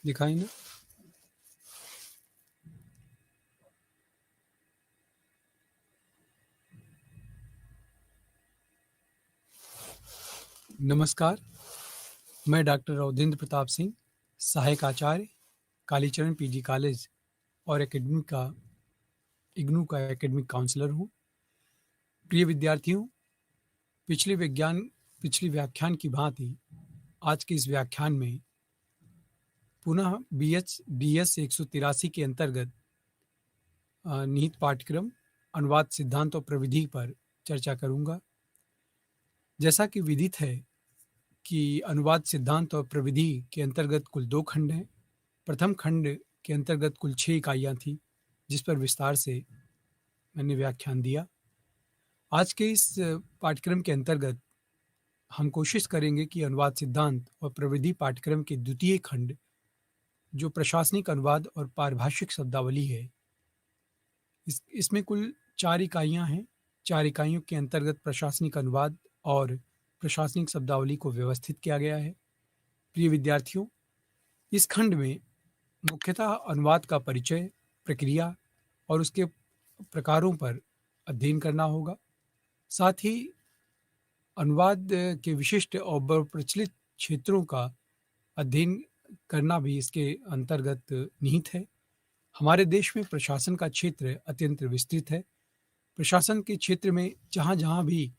दिखाई ना। नमस्कार, मैं डॉक्टर अवधेंद्र प्रताप सिंह, सहायक आचार्य, कालीचरण पीजी कॉलेज और इग्नू का एकेडमिक काउंसलर हूँ। प्रिय विद्यार्थियों, पिछली व्याख्यान की भांति आज के इस व्याख्यान में पुनः BS 183 के अंतर्गत निहित पाठ्यक्रम अनुवाद सिद्धांत और प्रविधि पर चर्चा करूंगा। जैसा कि विदित है कि अनुवाद सिद्धांत और प्रविधि के अंतर्गत कुल 2 खंड हैं। प्रथम खंड के अंतर्गत कुल 6 इकाइयाँ थीं, जिस पर विस्तार से मैंने व्याख्यान दिया। आज के इस पाठ्यक्रम के अंतर्गत हम कोशिश करेंगे कि अनुवाद सिद्धांत और प्रविधि पाठ्यक्रम के द्वितीय खंड, जो प्रशासनिक अनुवाद और पारिभाषिक शब्दावली है, इसमें कुल 4 इकाइयाँ हैं। 4 इकाइयों के अंतर्गत प्रशासनिक अनुवाद और प्रशासनिक शब्दावली को व्यवस्थित किया गया है। प्रिय विद्यार्थियों, इस खंड में मुख्यतः अनुवाद का परिचय, प्रक्रिया और उसके प्रकारों पर अध्ययन करना होगा। साथ ही अनुवाद के विशिष्ट और बहुप्रचलित क्षेत्रों का अध्ययन करना भी इसके अंतर्गत निहित है। हमारे देश में प्रशासन का क्षेत्र अत्यंत विस्तृत है। प्रशासन के क्षेत्र में जहाँ-जहाँ भी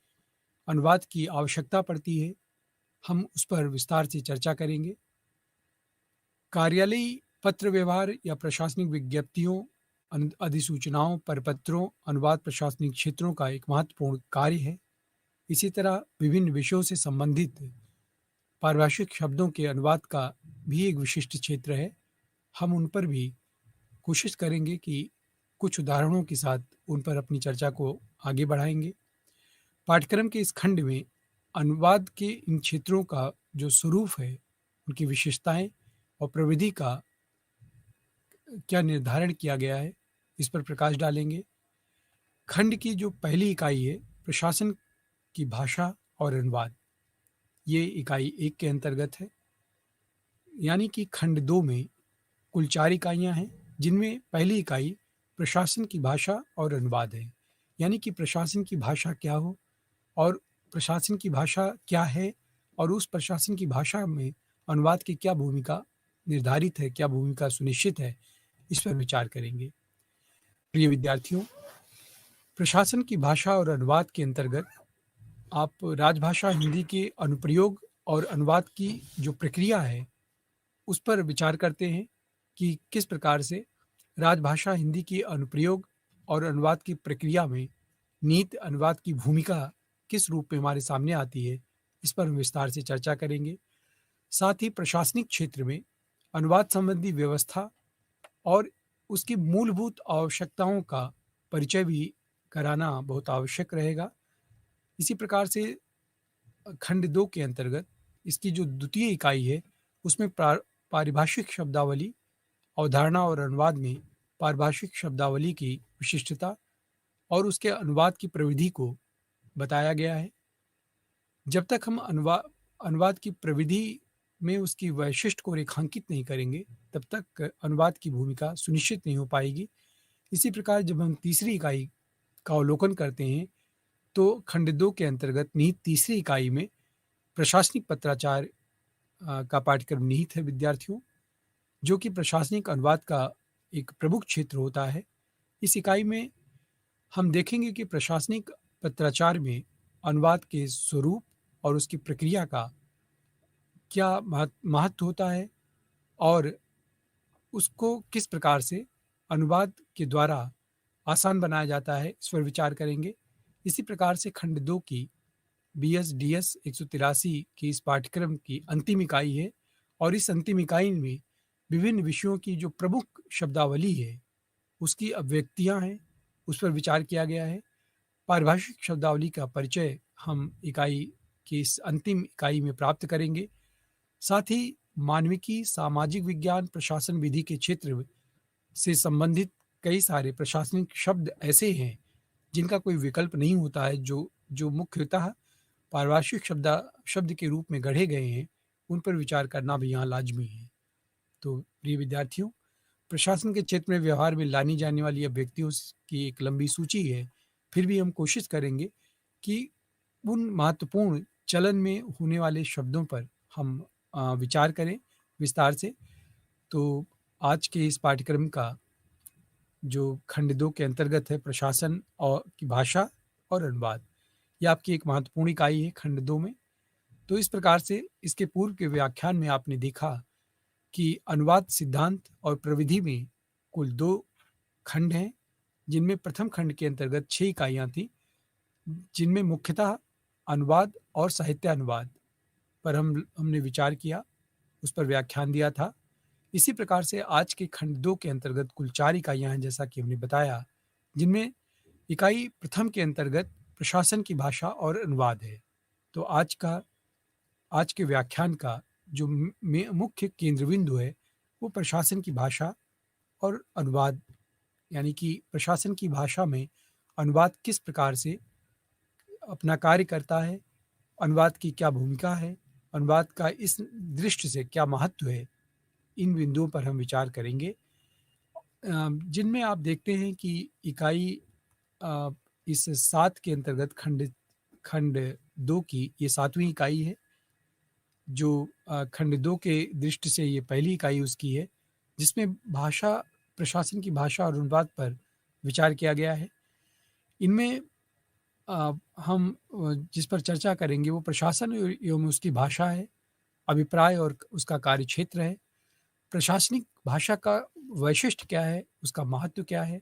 अनुवाद की आवश्यकता पड़ती है, हम उस पर विस्तार से चर्चा करेंगे। कार्यालयी पत्र व्यवहार या प्रशासनिक विज्ञप्तियों, अधिसूचनाओं, परिपत्रों, अनुवाद प्रशासनिक क्षेत्रों का एक महत्वपूर्ण कार्य है। इसी तरह विभिन्न विषयों से संबंधित पारिभाषिक शब्दों के अनुवाद का भी एक विशिष्ट क्षेत्र है। हम उन पर भी कोशिश करेंगे कि कुछ उदाहरणों के साथ उन पर अपनी चर्चा को आगे बढ़ाएंगे। पाठ्यक्रम के इस खंड में अनुवाद के इन क्षेत्रों का जो स्वरूप है, उनकी विशेषताएं और प्रविधि का क्या निर्धारण किया गया है, इस पर प्रकाश डालेंगे। खंड की जो पहली इकाई है, प्रशासन की भाषा और अनुवाद, ये इकाई 1 के अंतर्गत है। यानी कि खंड 2 में कुल 4 इकाइयाँ हैं, जिनमें पहली इकाई प्रशासन की भाषा और अनुवाद है। यानी कि प्रशासन की भाषा क्या हो और प्रशासन की भाषा क्या है और उस प्रशासन की भाषा में अनुवाद की क्या भूमिका निर्धारित है, क्या भूमिका सुनिश्चित है, इस पर विचार करेंगे। प्रिय विद्यार्थियों, प्रशासन की भाषा और अनुवाद के अंतर्गत आप राजभाषा हिंदी के अनुप्रयोग और अनुवाद की जो प्रक्रिया है, उस पर विचार करते हैं कि किस प्रकार से राजभाषा हिंदी के अनुप्रयोग और अनुवाद की प्रक्रिया में निहित अनुवाद की भूमिका किस रूप में हमारे सामने आती है, इस पर हम विस्तार से चर्चा करेंगे। साथ ही प्रशासनिक क्षेत्र में अनुवाद संबंधी व्यवस्था और उसकी मूलभूत आवश्यकताओं का परिचय भी कराना बहुत आवश्यक रहेगा। इसी प्रकार से खंड 2 के अंतर्गत इसकी जो द्वितीय इकाई है, उसमें पारिभाषिक शब्दावली, अवधारणा और अनुवाद में पारिभाषिक शब्दावली की विशिष्टता और उसके अनुवाद की प्रविधि को बताया गया है। जब तक हम अनुवाद की प्रविधि में उसकी वैशिष्ट्य को रेखांकित नहीं करेंगे, तब तक अनुवाद की भूमिका सुनिश्चित नहीं हो पाएगी। इसी प्रकार जब हम तीसरी इकाई का अवलोकन करते हैं, तो खंड 2 के अंतर्गत निहित तीसरी इकाई में प्रशासनिक पत्राचार का पाठ्यक्रम निहित है विद्यार्थियों, जो कि प्रशासनिक अनुवाद का एक प्रमुख क्षेत्र होता है। इस इकाई में हम देखेंगे कि प्रशासनिक पत्राचार में अनुवाद के स्वरूप और उसकी प्रक्रिया का क्या महत्व होता है और उसको किस प्रकार से अनुवाद के द्वारा आसान बनाया जाता है, इस पर विचार करेंगे। इसी प्रकार से खंड 2 की BS-DS 183 की इस पाठ्यक्रम की अंतिम इकाई है और इस अंतिम इकाई में विभिन्न विषयों की जो प्रमुख शब्दावली है, उसकी अभिव्यक्तियाँ हैं, उस पर विचार किया गया है। पारिभाषिक शब्दावली का परिचय हम इकाई की इस अंतिम इकाई में प्राप्त करेंगे। साथ ही मानविकी, सामाजिक विज्ञान, प्रशासन विधि के क्षेत्र से संबंधित कई सारे प्रशासनिक शब्द ऐसे हैं, जिनका कोई विकल्प नहीं होता है, जो मुख्यतः पारिभाषिक शब्द के रूप में गढ़े गए हैं, उन पर विचार करना भी यहाँ लाज़मी है। तो प्रिय विद्यार्थियों, प्रशासन के क्षेत्र में व्यवहार में लानी जाने वाली अभिव्यक्तियों की एक लंबी सूची है। फिर भी हम कोशिश करेंगे कि उन महत्वपूर्ण चलन में होने वाले शब्दों पर हम विचार करें विस्तार से। तो आज के इस पाठ्यक्रम का जो खंड 2 के अंतर्गत है, प्रशासन और की भाषा और अनुवाद, ये आपकी एक महत्वपूर्ण इकाई है खंड 2 में। तो इस प्रकार से इसके पूर्व के व्याख्यान में आपने देखा कि अनुवाद सिद्धांत और प्रविधि में कुल 2 खंड हैं, जिनमें प्रथम खंड के अंतर्गत 6 इकाइयाँ थीं, जिनमें मुख्यतः अनुवाद और साहित्यानुवाद पर हमने विचार किया, उस पर व्याख्यान दिया था। इसी प्रकार से आज के खंड 2 के अंतर्गत कुल 4 इकाइयाँ हैं, जैसा कि हमने बताया, जिनमें इकाई प्रथम के अंतर्गत प्रशासन की भाषा और अनुवाद है। तो आज के व्याख्यान का जो मुख्य केंद्र बिंदु है, वो प्रशासन की भाषा और अनुवाद, यानी कि प्रशासन की भाषा में अनुवाद किस प्रकार से अपना कार्य करता है, अनुवाद की क्या भूमिका है, अनुवाद का इस दृष्टि से क्या महत्व है, इन बिंदुओं पर हम विचार करेंगे। जिनमें आप देखते हैं कि इकाई इस 7 के अंतर्गत खंड 2 की ये 7वीं इकाई है, जो खंड 2 के दृष्टि से ये पहली इकाई उसकी है, जिसमें प्रशासन की भाषा और अनुवाद पर विचार किया गया है। इनमें हम जिस पर चर्चा करेंगे वो प्रशासन एवं उसकी भाषा है, अभिप्राय और उसका कार्यक्षेत्र है, प्रशासनिक भाषा का वैशिष्ट्य क्या है, उसका महत्व क्या है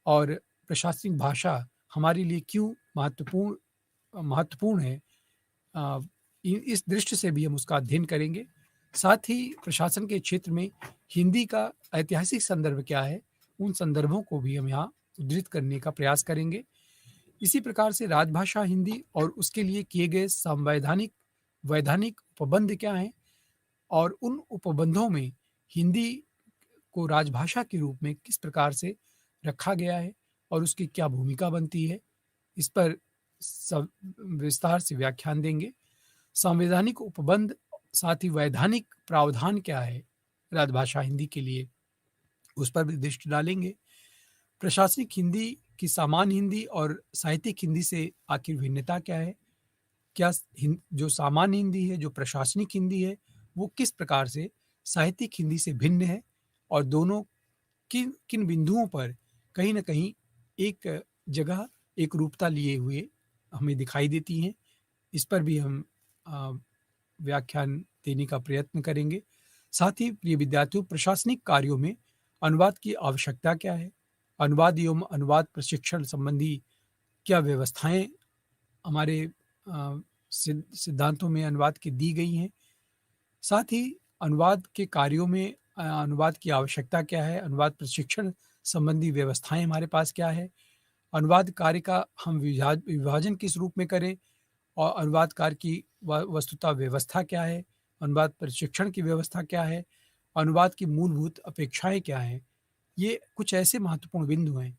और प्रशासनिक भाषा हमारे लिए क्यों महत्वपूर्ण है, इस दृष्टि से भी हम उसका अध्ययन करेंगे। साथ ही प्रशासन के क्षेत्र में हिंदी का ऐतिहासिक संदर्भ क्या है, उन संदर्भों को भी हम यहाँ उद्धृत करने का प्रयास करेंगे। इसी प्रकार से राजभाषा हिंदी और उसके लिए किए गए वैधानिक उपबंध क्या हैं और उन उपबंधों में हिंदी को राजभाषा के रूप में किस प्रकार से रखा गया है और उसकी क्या भूमिका बनती है, इस पर विस्तार से व्याख्यान देंगे। संवैधानिक उपबंध साथ ही वैधानिक प्रावधान क्या है राजभाषा हिंदी के लिए, उस पर भी दृष्टि डालेंगे। प्रशासनिक हिंदी की सामान्य हिंदी और साहित्यिक हिंदी से आखिर भिन्नता क्या है, क्या जो सामान्य हिंदी है, जो प्रशासनिक हिंदी है, वो किस प्रकार से साहित्यिक हिंदी से भिन्न है और दोनों किन किन बिंदुओं पर कहीं न कहीं एक जगह एक रूपता लिए हुए हमें दिखाई देती हैं, इस पर भी हम व्याख्यान देने का प्रयत्न करेंगे। साथ ही प्रिय विद्यार्थियों, प्रशासनिक कार्यों में अनुवाद की आवश्यकता क्या है, अनुवाद एवं अनुवाद प्रशिक्षण संबंधी क्या व्यवस्थाएं हमारे सिद्धांतों में अनुवाद की दी गई हैं। साथ ही अनुवाद के कार्यों में अनुवाद की आवश्यकता क्या है, अनुवाद प्रशिक्षण संबंधी व्यवस्थाएं हमारे पास क्या है, अनुवाद कार्य का हम विभाजन किस रूप में करें और अनुवाद कार्य की वस्तुतः व्यवस्था क्या है, अनुवाद प्रशिक्षण की व्यवस्था क्या है, अनुवाद की मूलभूत अपेक्षाएं क्या हैं। ये कुछ ऐसे महत्वपूर्ण बिंदु हैं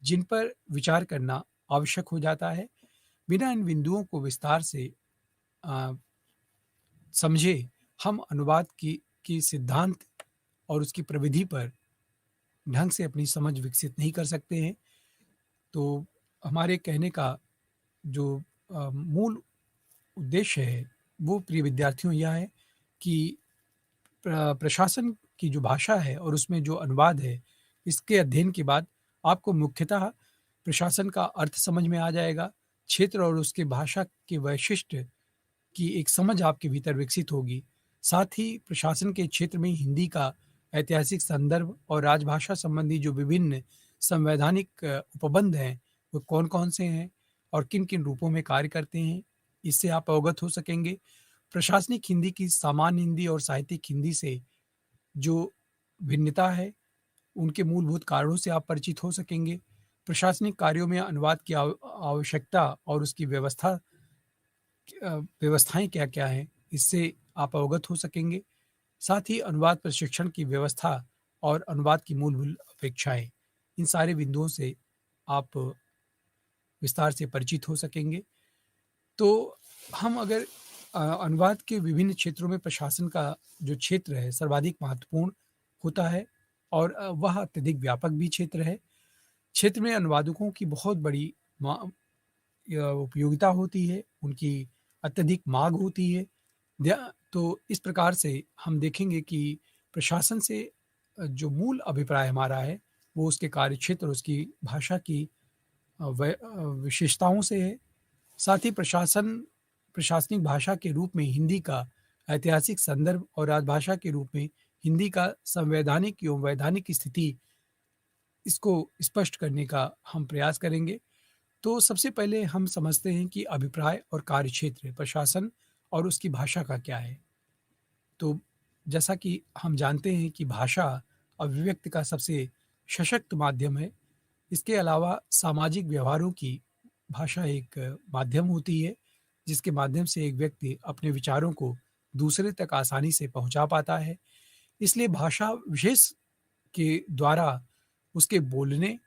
जिन पर विचार करना आवश्यक हो जाता है। बिना इन बिंदुओं को विस्तार से समझे हम अनुवाद की सिद्धांत और उसकी प्रविधि पर ढंग से अपनी समझ विकसित नहीं कर सकते हैं। तो हमारे कहने का जो मूल उद्देश्य है, वो प्रिय विद्यार्थियों यह है कि प्रशासन की जो भाषा है और उसमें जो अनुवाद है, इसके अध्ययन के बाद आपको मुख्यतः प्रशासन का अर्थ समझ में आ जाएगा, क्षेत्र और उसके भाषा के वैशिष्ट की एक समझ आपके भीतर विकसित होगी। साथ ही प्रशासन के क्षेत्र में हिंदी का ऐतिहासिक संदर्भ और राजभाषा संबंधी जो विभिन्न संवैधानिक उपबंध हैं, वो कौन-कौन से हैं और किन-किन रूपों में कार्य करते हैं, इससे आप अवगत हो सकेंगे। प्रशासनिक हिंदी की सामान्य हिंदी और साहित्यिक हिंदी से जो भिन्नता है, उनके मूलभूत कारणों से आप परिचित हो सकेंगे। प्रशासनिक कार्यों में अनुवाद की आवश्यकता और उसकी व्यवस्थाएँ क्या-क्या हैं, इससे आप अवगत हो सकेंगे। साथ ही अनुवाद प्रशिक्षण की व्यवस्था और अनुवाद की मूलभूत अपेक्षाएँ, इन सारे बिंदुओं से आप विस्तार से परिचित हो सकेंगे। तो हम अगर अनुवाद के विभिन्न क्षेत्रों में प्रशासन का जो क्षेत्र है सर्वाधिक महत्वपूर्ण होता है और वह अत्यधिक व्यापक भी क्षेत्र है। क्षेत्र में अनुवादकों की बहुत बड़ी मा उपयोगिता होती है, उनकी अत्यधिक माँग होती है। द्या तो इस प्रकार से हम देखेंगे कि प्रशासन से जो मूल अभिप्राय हमारा है, वो उसके कार्यक्षेत्र और उसकी भाषा की विशेषताओं से है। साथ ही प्रशासनिक भाषा के रूप में हिंदी का ऐतिहासिक संदर्भ और राजभाषा के रूप में हिंदी का संवैधानिक एवं वैधानिक स्थिति, इसको स्पष्ट करने का हम प्रयास करेंगे। तो सबसे पहले हम समझते हैं कि अभिप्राय और कार्यक्षेत्र प्रशासन और उसकी भाषा का क्या है। तो जैसा कि हम जानते हैं कि भाषा अभिव्यक्ति का सबसे सशक्त माध्यम है। इसके अलावा सामाजिक व्यवहारों की भाषा एक माध्यम होती है, जिसके माध्यम से एक व्यक्ति अपने विचारों को दूसरे तक आसानी से पहुंचा पाता है। इसलिए भाषा विशेष के द्वारा उसके बोलने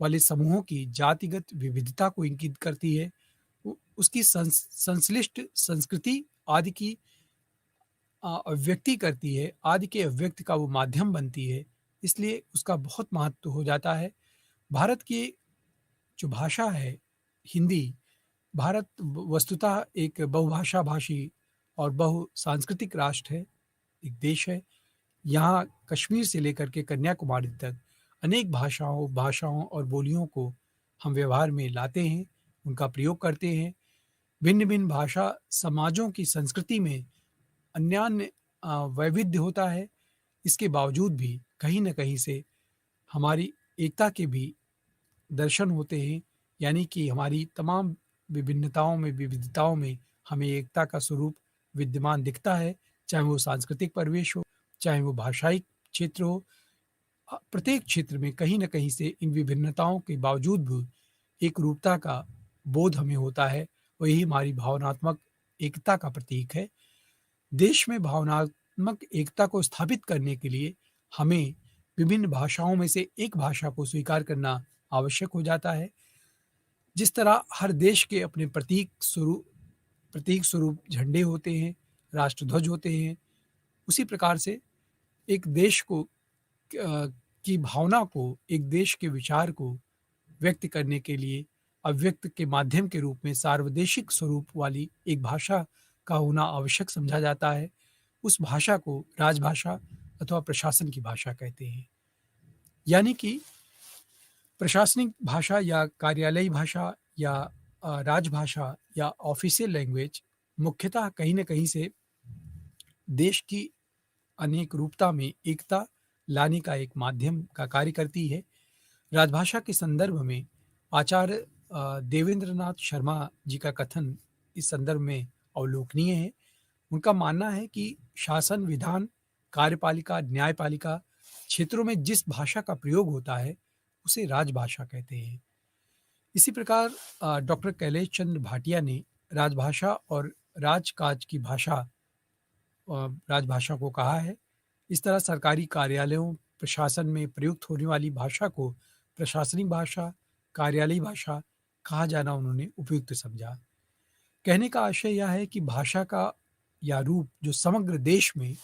वाले समूहों की जातिगत विविधता को इंगित करती है। उसकी संश्लिष्ट संस्कृति आदि की अभिव्यक्ति करती है, आदि के अभिव्यक्ति का वो माध्यम बनती है, इसलिए उसका बहुत महत्व हो जाता है। भारत की जो भाषा है हिंदी, भारत वस्तुतः एक बहुभाषा भाषी और बहुसांस्कृतिक राष्ट्र है, एक देश है। यहाँ कश्मीर से लेकर के कन्याकुमारी तक अनेक भाषाओं और बोलियों को हम व्यवहार में लाते हैं, उनका प्रयोग करते हैं। भिन्न-भिन्न भाषा समाजों की संस्कृति में अन्यान्य वैविध्य होता है। इसके बावजूद भी कहीं न कहीं से हमारी एकता के भी दर्शन होते हैं, यानी कि हमारी तमाम विभिन्नताओं में, विविधताओं में हमें एकता का स्वरूप विद्यमान दिखता है, चाहे वो सांस्कृतिक परिवेश हो, चाहे वो भाषाई क्षेत्र हो। प्रत्येक क्षेत्र में कहीं न कहीं से इन विभिन्नताओं के बावजूद भी एक रूपता का बोध हमें होता है, वही हमारी भावनात्मक एकता का प्रतीक है। देश में भावनात्मक एकता को स्थापित करने के लिए हमें विभिन्न भाषाओं में से एक भाषा को स्वीकार करना आवश्यक हो जाता है। जिस तरह हर देश के अपने प्रतीक स्वरूप झंडे होते हैं, राष्ट्रध्वज होते हैं, उसी प्रकार से एक देश को की भावना को, एक देश के विचार को व्यक्त करने के लिए अभिव्यक्त के माध्यम के रूप में सार्वदेशिक स्वरूप वाली एक भाषा का होना आवश्यक समझा जाता है। उस भाषा को राजभाषा अथवा प्रशासन की भाषा कहते हैं। यानी कि प्रशासनिक भाषा या कार्यालयी भाषा या राजभाषा या ऑफिशियल लैंग्वेज मुख्यतः कहीं न कहीं से देश की अनेक रूपता में एकता लाने का एक माध्यम का कार्य करती है। राजभाषा के संदर्भ में आचार्य देवेंद्रनाथ शर्मा जी का कथन इस संदर्भ में अवलोकनीय है। उनका मानना है कि शासन, विधान, कार्यपालिका, न्यायपालिका क्षेत्रों में जिस भाषा का प्रयोग होता है, उसे राजभाषा कहते हैं। इसी प्रकार डॉक्टर कैलेश चंद्र भाटिया ने राजभाषा और राजकाज की भाषा राजभाषा को कहा है। इस तरह सरकारी कार्यालयों, प्रशासन में प्रयुक्त होने वाली भाषा को प्रशासनिक भाषा, कार्यालयी भाषा कहा जाना उन्होंने उपयुक्त समझा। कहने का आशय यह है कि भाषा का या रूप जो समग्र देश में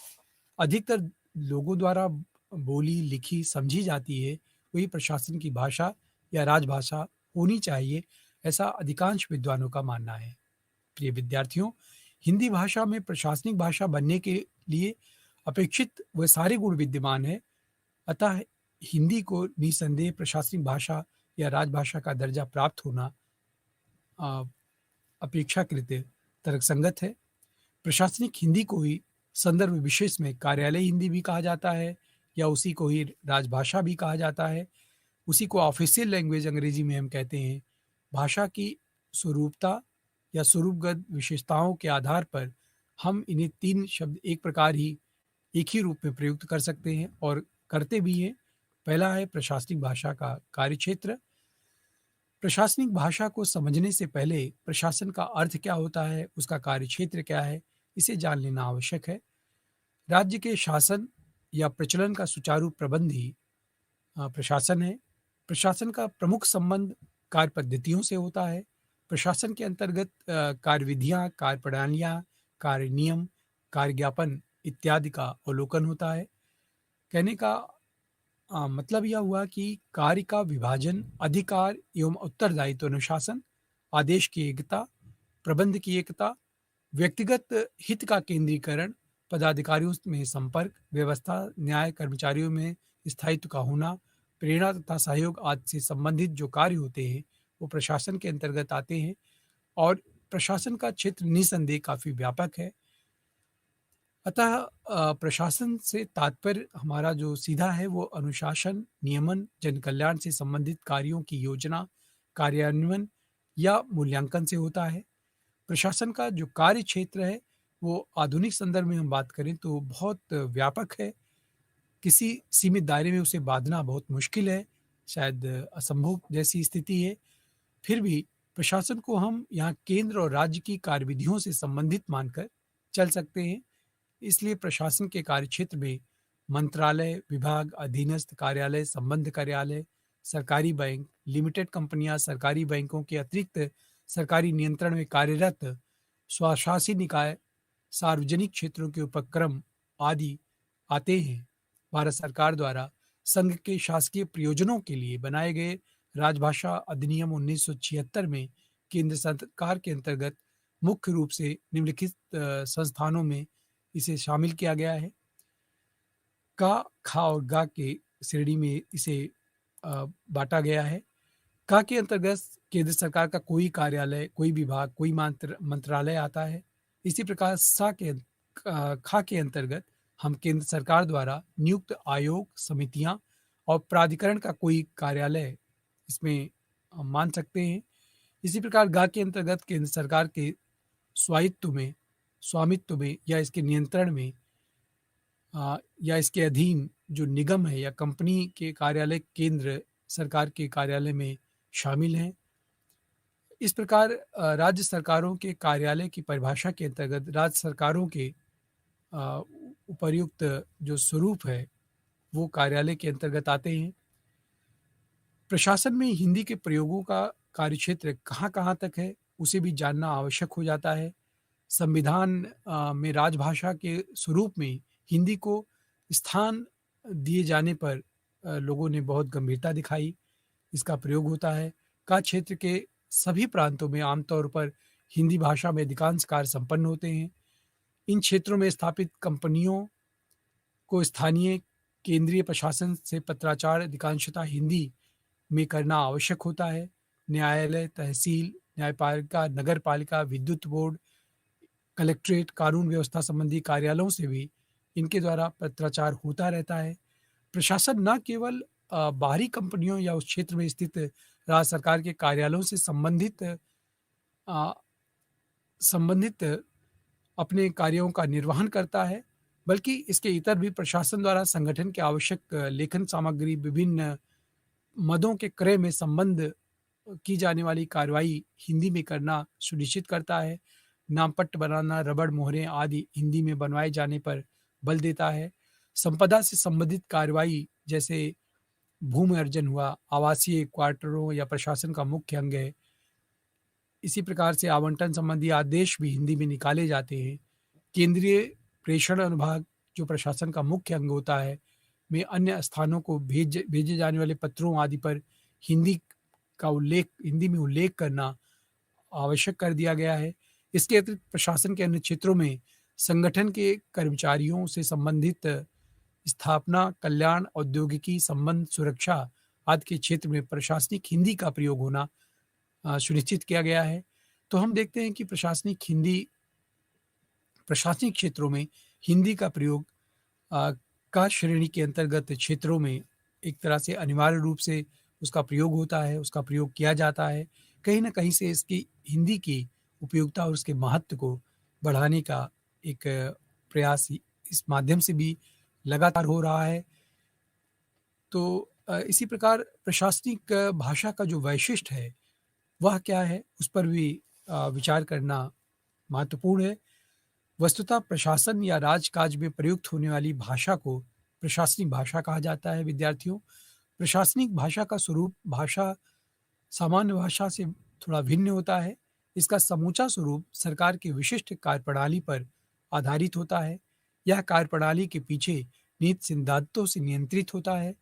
अधिकतर लोगों द्वारा बोली, लिखी, समझी जाती है, वही प्रशासन की भाषा या राजभाषा होनी चाहिए, ऐसा अधिकांश विद्वानों का मानना है। प्रिय विद्यार्थियों, हिंदी भाषा में प्रशासनिक भाषा बनने के लिए अपेक्षित वे सारे गुण विद्यमान हैं, अतः हिंदी को निसंदेह प्रशासनिक भाषा या राजभाषा का दर्जा प्राप्त होना अपेक्षाकृत तर्कसंगत है। प्रशासनिक हिंदी को ही संदर्भ विशेष में कार्यालय हिंदी भी कहा जाता है या उसी को ही राजभाषा भी कहा जाता है। उसी को ऑफिशियल लैंग्वेज अंग्रेजी में हम कहते हैं। भाषा की स्वरूपता या स्वरूपगत विशेषताओं के आधार पर हम इन्हें तीन शब्द एक प्रकार ही एक ही रूप में प्रयुक्त कर सकते हैं और करते भी हैं। पहला है प्रशासनिक भाषा का कार्यक्षेत्र। प्रशासनिक भाषा को समझने से पहले प्रशासन का अर्थ क्या होता है, उसका कार्यक्षेत्र क्या है, इसे जान लेना आवश्यक है। राज्य के शासन या प्रचलन का सुचारू प्रबंध ही प्रशासन है। प्रशासन का प्रमुख संबंध कार्य पद्धतियों से होता है। प्रशासन के अंतर्गत कार्यविधियाँ, कार्यप्रणालियाँ, कार्य नियम, कार्य ज्ञापन इत्यादि का अवलोकन होता है। कहने का मतलब यह हुआ कि कार्य का विभाजन, अधिकार एवं उत्तरदायित्व, अनुशासन, आदेश की एकता, प्रबंध की एकता, व्यक्तिगत हित का केंद्रीकरण, पदाधिकारियों में संपर्क, व्यवस्था, न्याय, कर्मचारियों में स्थायित्व का होना, प्रेरणा तथा सहयोग आदि से संबंधित जो कार्य होते हैं, वो प्रशासन के अंतर्गत आते हैं। और प्रशासन का क्षेत्र निसंदेह काफ़ी व्यापक है। अतः प्रशासन से तात्पर्य हमारा जो सीधा है वो अनुशासन, नियमन, जन कल्याण से संबंधित कार्यों की योजना, कार्यान्वयन या मूल्यांकन से होता है। प्रशासन का जो कार्य क्षेत्र है वो आधुनिक संदर्भ में हम बात करें तो बहुत व्यापक है। किसी सीमित दायरे में उसे बाँधना बहुत मुश्किल है, शायद असंभव जैसी स्थिति है। फिर भी प्रशासन को हम यहाँ केंद्र और राज्य की कार्यविधियों से संबंधित मानकर चल सकते हैं। इसलिए प्रशासन के कार्यक्षेत्र में मंत्रालय, विभाग, अधीनस्थ कार्यालय, संबद्ध कार्यालय, सरकारी बैंक, लिमिटेड कंपनियां, सरकारी बैंकों के अतिरिक्त सरकारी नियंत्रण में कार्यरत स्वशासी निकाय, सार्वजनिक क्षेत्रों के उपक्रम आदि आते हैं। भारत सरकार द्वारा संघ के शासकीय प्रयोजनों के लिए बनाए गए राजभाषा अधिनियम 1976 में केंद्र सरकार के अंतर्गत मुख्य रूप से निम्नलिखित संस्थानों में इसे शामिल किया गया है। का, खा और गा के श्रेणी में इसे बांटा गया है। का के अंतर्गत केंद्र सरकार का कोई कार्यालय, कोई विभाग, कोई मंत्रालय आता है। इसी प्रकार खा के अंतर्गत हम केंद्र सरकार द्वारा नियुक्त आयोग, समितियां और प्राधिकरण का कोई कार्यालय इसमें मान सकते हैं। इसी प्रकार गा के अंतर्गत केंद्र सरकार के स्वामित्व में या इसके नियंत्रण में या इसके अधीन जो निगम है या कंपनी के कार्यालय केंद्र सरकार के कार्यालय में शामिल हैं। इस प्रकार राज्य सरकारों के कार्यालय की परिभाषा के अंतर्गत राज्य सरकारों के उपर्युक्त जो स्वरूप है वो कार्यालय के अंतर्गत आते हैं। प्रशासन में हिंदी के प्रयोगों का कार्यक्षेत्र कहाँ-कहाँ तक है उसे भी जानना आवश्यक हो जाता है। संविधान में राजभाषा के स्वरूप में हिंदी को स्थान दिए जाने पर लोगों ने बहुत गंभीरता दिखाई। इसका प्रयोग होता है। का क्षेत्र के सभी प्रांतों में आमतौर पर हिंदी भाषा में अधिकांश कार्य संपन्न होते हैं। इन क्षेत्रों में स्थापित कंपनियों को स्थानीय केंद्रीय प्रशासन से पत्राचार अधिकांशतः हिंदी में करना आवश्यक होता है। न्यायालय, तहसील, न्यायपालिका, नगर पालिका, विद्युत बोर्ड, कलेक्ट्रेट, कानून व्यवस्था संबंधी कार्यालयों से भी इनके द्वारा पत्राचार होता रहता है। प्रशासन न केवल बाहरी कंपनियों या उस क्षेत्र में स्थित राज्य सरकार के कार्यालयों से संबंधित अपने कार्यों का निर्वहन करता है, बल्कि इसके इतर भी प्रशासन द्वारा संगठन के आवश्यक लेखन सामग्री, विभिन्न मदों के क्रय में संबंध की जाने वाली कार्रवाई हिंदी में करना सुनिश्चित करता है। नामपट्ट बनाना, रबड़ मोहरें आदि हिंदी में बनवाए जाने पर बल देता है। संपदा से संबंधित कार्रवाई जैसे भूमि अर्जन हुआ, आवासीय क्वार्टरों या प्रशासन का मुख्य अंग है। इसी प्रकार से आवंटन संबंधी आदेश भी हिंदी में निकाले जाते हैं। केंद्रीय प्रेषण अनुभाग जो प्रशासन का मुख्य अंग होता है, में अन्य स्थानों को भेजे जाने वाले पत्रों आदि पर हिंदी में उल्लेख करना आवश्यक कर दिया गया है। इसके अतिरिक्त प्रशासन के अन्य क्षेत्रों में संगठन के कर्मचारियों से संबंधित स्थापना, कल्याण, औद्योगिकी संबंध, सुरक्षा आदि के क्षेत्र में प्रशासनिक हिंदी का प्रयोग होना सुनिश्चित किया गया है। तो हम देखते हैं कि प्रशासनिक क्षेत्रों में हिंदी का प्रयोग का श्रेणी के अंतर्गत क्षेत्रों में एक तरह से अनिवार्य रूप से उसका प्रयोग होता है, उसका प्रयोग किया जाता है। कहीं न कहीं से इसकी हिंदी की उपयोगिता और उसके महत्व को बढ़ाने का एक प्रयास इस माध्यम से भी लगातार हो रहा है। तो इसी प्रकार प्रशासनिक भाषा का जो वैशिष्ट्य है, वह क्या है, उस पर भी विचार करना महत्वपूर्ण है। वस्तुतः प्रशासन या राजकाज में प्रयुक्त होने वाली भाषा को प्रशासनिक भाषा कहा जाता है। विद्यार्थियों, प्रशासनिक भाषा का स्वरूप सामान्य भाषा से थोड़ा भिन्न होता है। इसका समूचा स्वरूप सरकार की विशिष्ट कार्यप्रणाली पर आधारित होता है। यह कार्यप्रणाली के पीछे नीति सिद्धांतों से नियंत्रित होता है।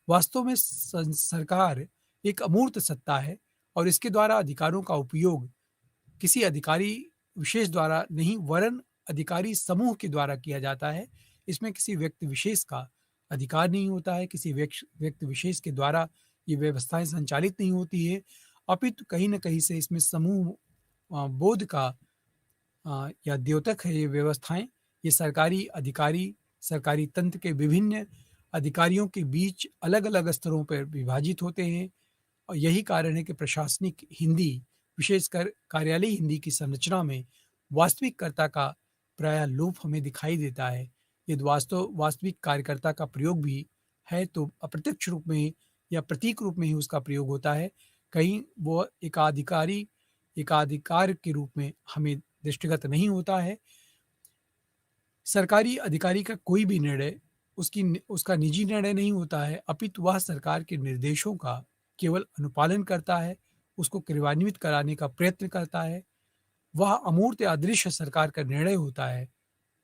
वास्तव में सरकार एक अमूर्त सत्ता है और इसके द्वारा अधिकारों का उपयोग किसी अधिकारी विशेष द्वारा नहीं वरन अधिकारी समूह के द्वारा किया जाता है। इसमें किसी व्यक्ति विशेष का अधिकार नहीं होता है, किसी व्यक्ति विशेष के द्वारा ये व्यवस्थाएँ संचालित नहीं होती है, अपितु कहीं न कहीं से इसमें समूह बोध का या द्योतक है ये व्यवस्थाएँ। ये सरकारी अधिकारी, सरकारी तंत्र के विभिन्न अधिकारियों के बीच अलग-अलग स्तरों पर विभाजित होते हैं और यही कारण है कि प्रशासनिक हिंदी, विशेषकर कार्यालयी हिंदी की संरचना में वास्तविककर्ता का प्रायः लोप हमें दिखाई देता है। यदि वास्तविक कार्यकर्ता का प्रयोग भी है तो अप्रत्यक्ष रूप में या प्रतीक रूप में ही उसका प्रयोग होता है। कहीं वो एकाधिकार के रूप में हमें दृष्टिगत नहीं होता है। सरकारी अधिकारी का कोई भी निर्णय उसका निजी निर्णय नहीं होता है, अपितु वह सरकार के निर्देशों का केवल अनुपालन करता है, उसको क्रियान्वित कराने का प्रयत्न करता है। वह अमूर्त या अदृश्य सरकार का निर्णय होता है,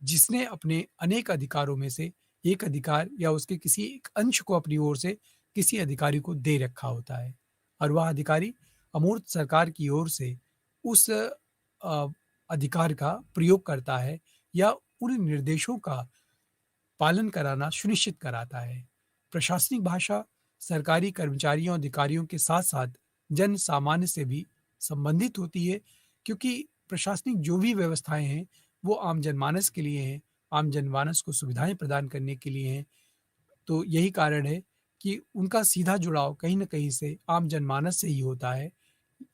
जिसने अपने अनेक अधिकारों में से एक अधिकार या उसके किसी एक अंश को अपनी ओर से किसी अधिकारी को दे रखा होता है और वह अधिकारी अमूर्त सरकार की ओर से उस अधिकार का प्रयोग करता है या उन निर्देशों का पालन कराना सुनिश्चित कराता है। प्रशासनिक भाषा सरकारी कर्मचारियों, अधिकारियों के साथ-साथ जन सामान्य से भी संबंधित होती है क्योंकि प्रशासनिक जो भी व्यवस्थाएँ हैं, वो आम जनमानस के लिए हैं, आम जनमानस को सुविधाएँ प्रदान करने के लिए हैं। तो यही कारण है कि उनका सीधा जुड़ाव कहीं न कहीं से आम जनमानस से ही होता है।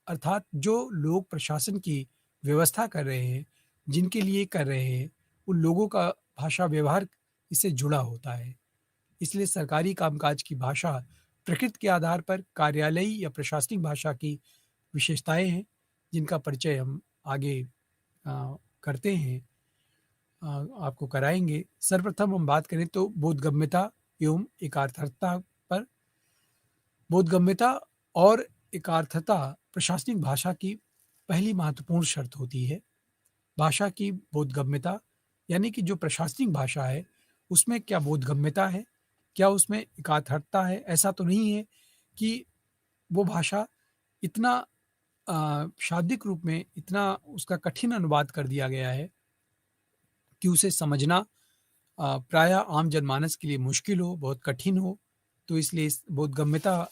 अर्थात जो लोग प्रशासन की व्यवस्था कर रहे हैं, जिनके लिए कर रहे हैं, उन लोगों का भाषा व्यवहार इससे जुड़ा होता है। इसलिए सरकारी कामकाज की भाषा प्रकृति के आधार पर कार्यालयी या प्रशासनिक भाषा की विशेषताएँ हैं, जिनका परिचय हम आगे करते हैं आपको कराएँगे। सर्वप्रथम हम बात करें तो बोधगम्यता एवं एकार्थकता पर। बोधगम्यता और एकार्थता प्रशासनिक भाषा की पहली महत्वपूर्ण शर्त होती है। भाषा की बोधगम्यता यानी कि जो प्रशासनिक भाषा है, उसमें क्या बोधगम्यता है? क्या उसमें एकार्थकता है? ऐसा तो नहीं है कि वो भाषा इतना शाब्दिक रूप में इतना उसका कठिन अनुवाद कर दिया गया है कि उसे समझना प्रायः आम जनमानस के लिए मुश्किल हो, बहुत कठिन हो, तो इसलिए इस बोधगम्यता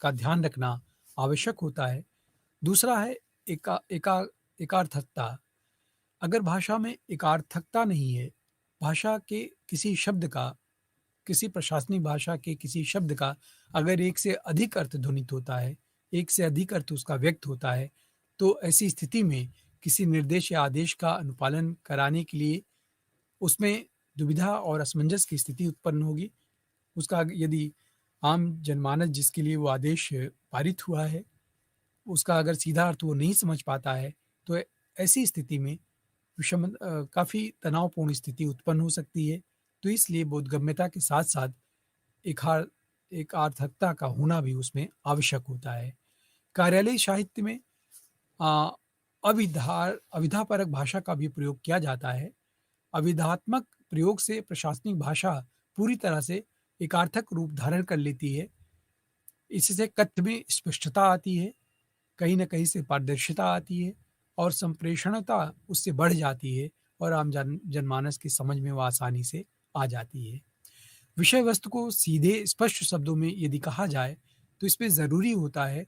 का ध्यान रखना आवश्यक होता है। दूसरा है एका एका एकार्थकता। अगर भाषा में एकार्थकता नहीं है, भाषा के किसी शब्द का, किसी प्रशासनिक भाषा के किसी शब्द का अगर एक से अधिक अर्थ ध्वनित होता है, एक से अधिक अर्थ उसका व्यक्त होता है, तो ऐसी स्थिति में किसी निर्देश या आदेश का अनुपालन कराने के लिए उसमें दुविधा और असमंजस की स्थिति उत्पन्न होगी। उसका यदि आम जनमानस जिसके लिए वो आदेश पारित हुआ है, उसका अगर सीधा अर्थ वो नहीं समझ पाता है, तो ऐसी स्थिति में काफ़ी तनावपूर्ण स्थिति उत्पन्न हो सकती है। तो इसलिए बोधगम्यता के साथ-साथ एकार एकार्थकता का होना भी उसमें आवश्यक होता है। कार्यालयी साहित्य में अ, अविधापरक भाषा का भी प्रयोग किया जाता है। अविधात्मक प्रयोग से प्रशासनिक भाषा पूरी तरह से एकार्थक रूप धारण कर लेती है। इससे कथ्य में स्पष्टता आती है, कहीं न कहीं से पारदर्शिता आती है और संप्रेषणता उससे बढ़ जाती है और आम जनमानस की समझ में वो आसानी से आ जाती है। विषय वस्तु को सीधे स्पष्ट शब्दों में यदि कहा जाए, तो इसमें ज़रूरी होता है,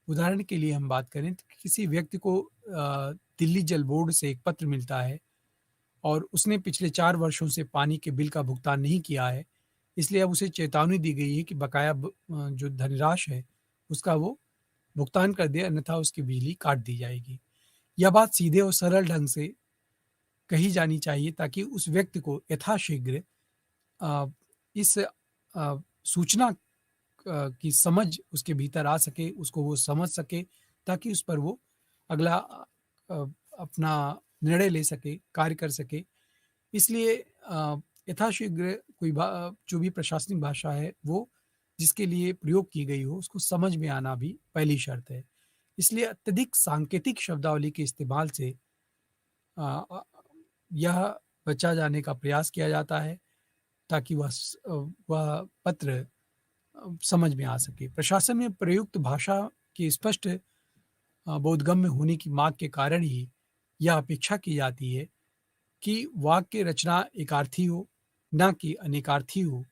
उदाहरण के लिए हम बात करें तो किसी व्यक्ति को दिल्ली जल बोर्ड से एक पत्र मिलता है और उसने पिछले 4 वर्षों से पानी के बिल का भुगतान नहीं किया है, इसलिए अब उसे चेतावनी दी गई है कि बकाया जो धनराशि है, उसका वो भुगतान कर दे अन्यथा उसकी बिजली काट दी जाएगी। यह बात सीधे और सरल ढंग से कही जानी चाहिए ताकि उस व्यक्ति को यथाशीघ्र अ, इस सूचना की समझ उसके भीतर आ सके, उसको वो समझ सके ताकि उस पर वो अगला अपना निर्णय ले सके, कार्य कर सके। इसलिए यथाशीघ्र जो भी प्रशासनिक भाषा है वो जिसके लिए प्रयोग की गई हो उसको समझ में आना भी पहली शर्त है। इसलिए अत्यधिक सांकेतिक शब्दावली के इस्तेमाल से अ अ, यह बचा जाने का प्रयास किया जाता है ताकि वह पत्र समझ में आ सके। प्रशासन में प्रयुक्त भाषा की स्पष्ट बोधगम्य होने की माँग के कारण ही यह अपेक्षा की जाती है कि वाक्य रचना एकार्थी हो, ना कि अनेकार्थी हो।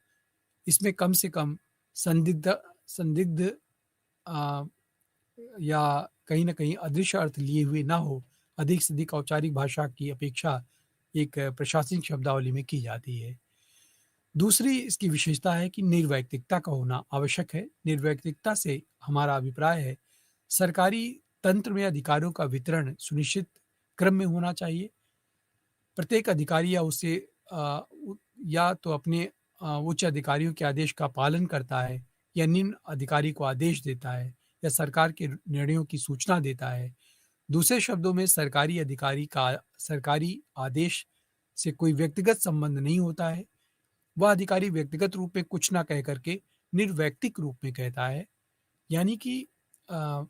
इसमें कम से कम संदिग्ध संदिग्ध अ, या कहीं न कहीं अदृश्य अर्थ लिए हुए ना हो। अधिक से अधिक औपचारिक भाषा की अपेक्षा एक प्रशासनिक शब्दावली में की जाती है। दूसरी इसकी विशेषता है कि निर्वैयक्तिकता का होना आवश्यक है। निर्वैयक्तिकता से हमारा अभिप्राय है, सरकारी तंत्र में अधिकारों का वितरण सुनिश्चित क्रम में होना चाहिए। प्रत्येक अधिकारी या उससे या तो अपने उच्च अधिकारियों के आदेश का पालन करता है या निम्न अधिकारी को आदेश देता है या सरकार के निर्णयों की सूचना देता है। दूसरे शब्दों में सरकारी अधिकारी का सरकारी आदेश से कोई व्यक्तिगत संबंध नहीं होता है। वह अधिकारी व्यक्तिगत रूप में कुछ ना कह करके निर्वैयक्तिक रूप में कहता है। यानी कि अ,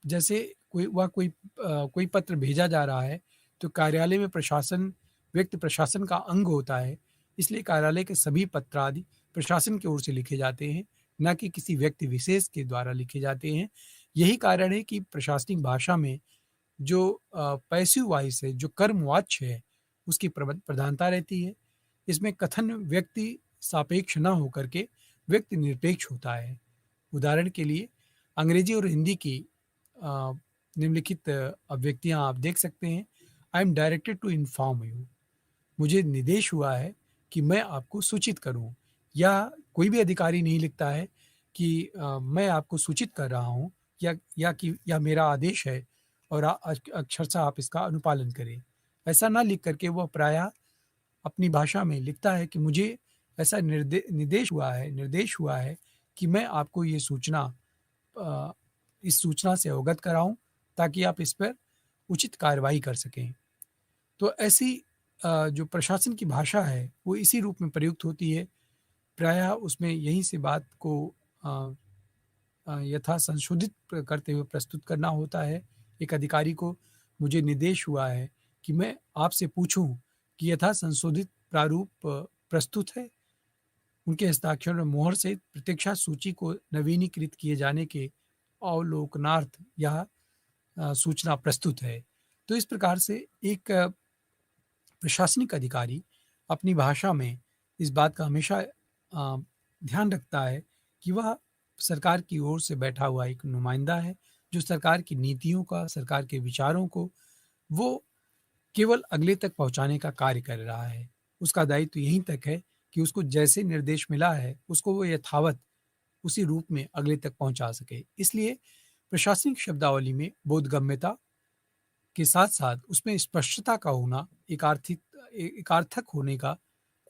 जैसे कोई पत्र भेजा जा रहा है, तो कार्यालय में प्रशासन व्यक्ति प्रशासन का अंग होता है, इसलिए कार्यालय के सभी पत्र आदि प्रशासन की ओर से लिखे जाते हैं, ना कि किसी व्यक्ति विशेष के द्वारा लिखे जाते हैं। यही कारण है कि प्रशासनिक भाषा में जो पैसिव वॉइस है, जो कर्मवाच्य है, उसकी प्रधानता रहती है। इसमें कथन व्यक्ति सापेक्ष ना होकर के व्यक्ति निरपेक्ष होता है। उदाहरण के लिए अंग्रेजी और हिंदी की अ, निम्नलिखित अभिव्यक्तियाँ आप देख सकते हैं। I am directed to inform you. मुझे निर्देश हुआ है कि मैं आपको सूचित करूँ, या कोई भी अधिकारी नहीं लिखता है कि मैं आपको सूचित कर रहा हूँ, या कि यह मेरा आदेश है और अक्षरशः आप इसका अनुपालन करें। ऐसा ना लिख कर के वह प्रायः अपनी भाषा में लिखता है कि मुझे ऐसा निर्देश हुआ है कि मैं आपको ये सूचना अ, इस सूचना से अवगत कराऊँ ताकि आप इस पर उचित कार्रवाई कर सकें। तो ऐसी जो प्रशासन की भाषा है, वो इसी रूप में प्रयुक्त होती है। प्रायः उसमें यहीं से बात को अ यथा संशोधित करते हुए प्रस्तुत करना होता है। एक अधिकारी को मुझे निर्देश हुआ है कि मैं आपसे पूछूँ कि यथा संशोधित प्रारूप प्रस्तुत है? उनके हस्ताक्षर और मुहर सहित प्रतीक्षा सूची को नवीनीकृत किए जाने के अवलोकनार्थ यह सूचना प्रस्तुत है। तो इस प्रकार से एक प्रशासनिक अधिकारी अपनी भाषा में इस बात का हमेशा ध्यान रखता है कि वह सरकार की ओर से बैठा हुआ एक नुमाइंदा है, जो सरकार की नीतियों का, सरकार के विचारों को वो केवल अगले तक पहुँचाने का कार्य कर रहा है। उसका दायित्व यहीं तक है कि उसको जैसे निर्देश मिला है, उसको वो यथावत उसी रूप में अगले तक पहुँचा सके। इसलिए प्रशासनिक शब्दावली में बोधगम्यता के साथ-साथ उसमें स्पष्टता का होना, एकार्थक होने का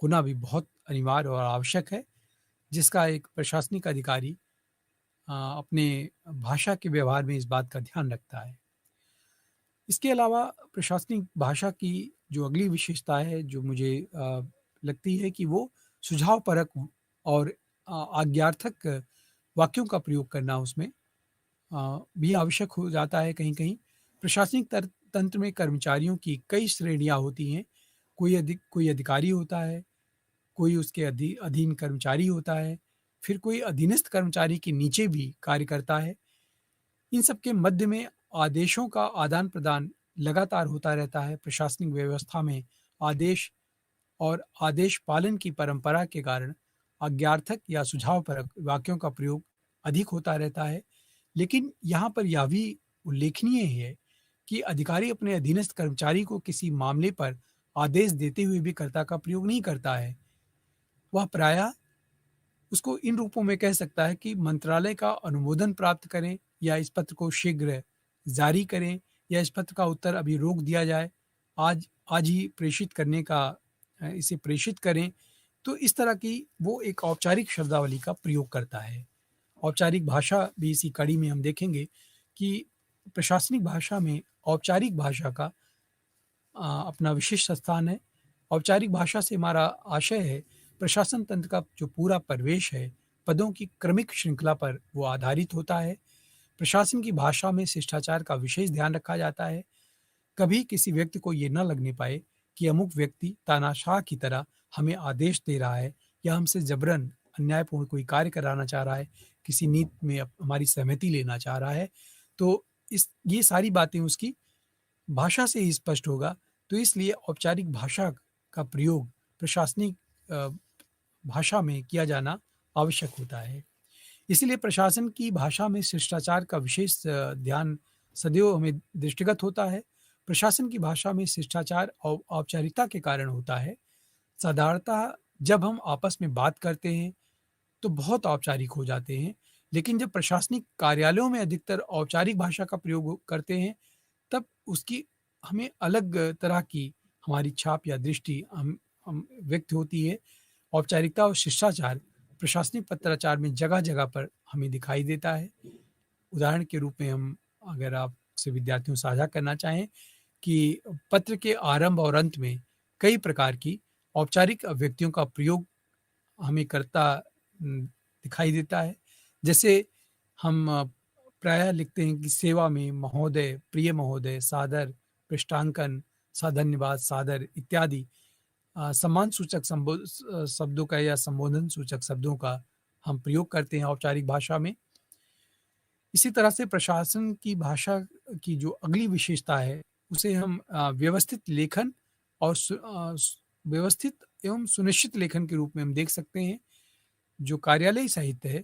होना भी बहुत अनिवार्य और आवश्यक है, जिसका एक प्रशासनिक अधिकारी अपने भाषा के व्यवहार में इस बात का ध्यान रखता है। इसके अलावा प्रशासनिक भाषा की जो अगली विशेषता है, जो मुझे लगती है कि वो सुझावपरक और आज्ञार्थक वाक्यों का प्रयोग करना उसमें भी आवश्यक हो जाता है कहीं-कहीं। प्रशासनिक तंत्र में कर्मचारियों की कई श्रेणियाँ होती हैं। कोई अधिकारी होता है, कोई उसके अधीन कर्मचारी होता है, फिर कोई अधीनस्थ कर्मचारी के नीचे भी कार्य करता है। इन सब के मध्य में आदेशों का आदान-प्रदान लगातार होता रहता है। प्रशासनिक व्यवस्था में आदेश और आदेश पालन की परंपरा के कारण आज्ञार्थक या सुझावपरक वाक्यों का प्रयोग अधिक होता रहता है। लेकिन यहाँ पर यह भी उल्लेखनीय है कि अधिकारी अपने अधीनस्थ कर्मचारी को किसी मामले पर आदेश देते हुए भी कर्ता का प्रयोग नहीं करता है। वह प्रायः उसको इन रूपों में कह सकता है कि मंत्रालय का अनुमोदन प्राप्त करें, या इस पत्र को शीघ्र जारी करें, या इस पत्र का उत्तर अभी रोक दिया जाए, आज आज ही प्रेषित करने का इसे प्रेषित करें। तो इस तरह की वो एक औपचारिक शब्दावली का प्रयोग करता है। औपचारिक भाषा भी इसी कड़ी में हम देखेंगे कि प्रशासनिक भाषा में औपचारिक भाषा का अपना विशिष्ट स्थान है। औपचारिक भाषा से हमारा आशय है प्रशासन तंत्र का जो पूरा परिवेश है, पदों की क्रमिक श्रृंखला पर वो आधारित होता है। प्रशासन की भाषा में शिष्टाचार का विशेष ध्यान रखा जाता है। कभी किसी व्यक्ति को ये न लगने पाए कि अमुक व्यक्ति तानाशाह की तरह हमें आदेश दे रहा है या हमसे जबरन अन्यायपूर्ण कोई कार्य कराना चाह रहा है, किसी नीति में हमारी सहमति लेना चाह रहा है। तो इस ये सारी बातें उसकी भाषा से ही स्पष्ट होगा। तो इसलिए औपचारिक भाषा का प्रयोग प्रशासनिक अ, भाषा में किया जाना आवश्यक होता है। इसीलिए प्रशासन की भाषा में शिष्टाचार का विशेष ध्यान सदैव हमें दृष्टिगत होता है। प्रशासन की भाषा में शिष्टाचार औपचारिकता के कारण होता है। साधारणतः जब हम आपस में बात करते हैं तो बहुत औपचारिक हो जाते हैं, लेकिन जब प्रशासनिक कार्यालयों में अधिकतर औपचारिक भाषा का प्रयोग करते हैं, तब उसकी हमें अलग तरह की हमारी छाप या दृष्टि हम व्यक्त होती है। औपचारिकता और शिष्टाचार प्रशासनिक पत्राचार में जगह-जगह पर हमें दिखाई देता है। उदाहरण के रूप में हम अगर आपसे विद्यार्थियों साझा करना चाहें कि पत्र के आरंभ और अंत में कई प्रकार की औपचारिक अभिव्यक्तियों का प्रयोग हमें करता दिखाई देता है। जैसे हम प्रायः लिखते हैं कि सेवा में महोदय, प्रिय महोदय, सादर, पृष्ठांकन, धन्यवाद, सादर इत्यादि सम्मान सूचक शब्दों का या संबोधन सूचक शब्दों का हम प्रयोग करते हैं औपचारिक भाषा में। इसी तरह से प्रशासन की भाषा की जो अगली विशेषता है, उसे हम व्यवस्थित लेखन और व्यवस्थित एवं सुनिश्चित लेखन के रूप में हम देख सकते हैं। जो कार्यालयी साहित्य है,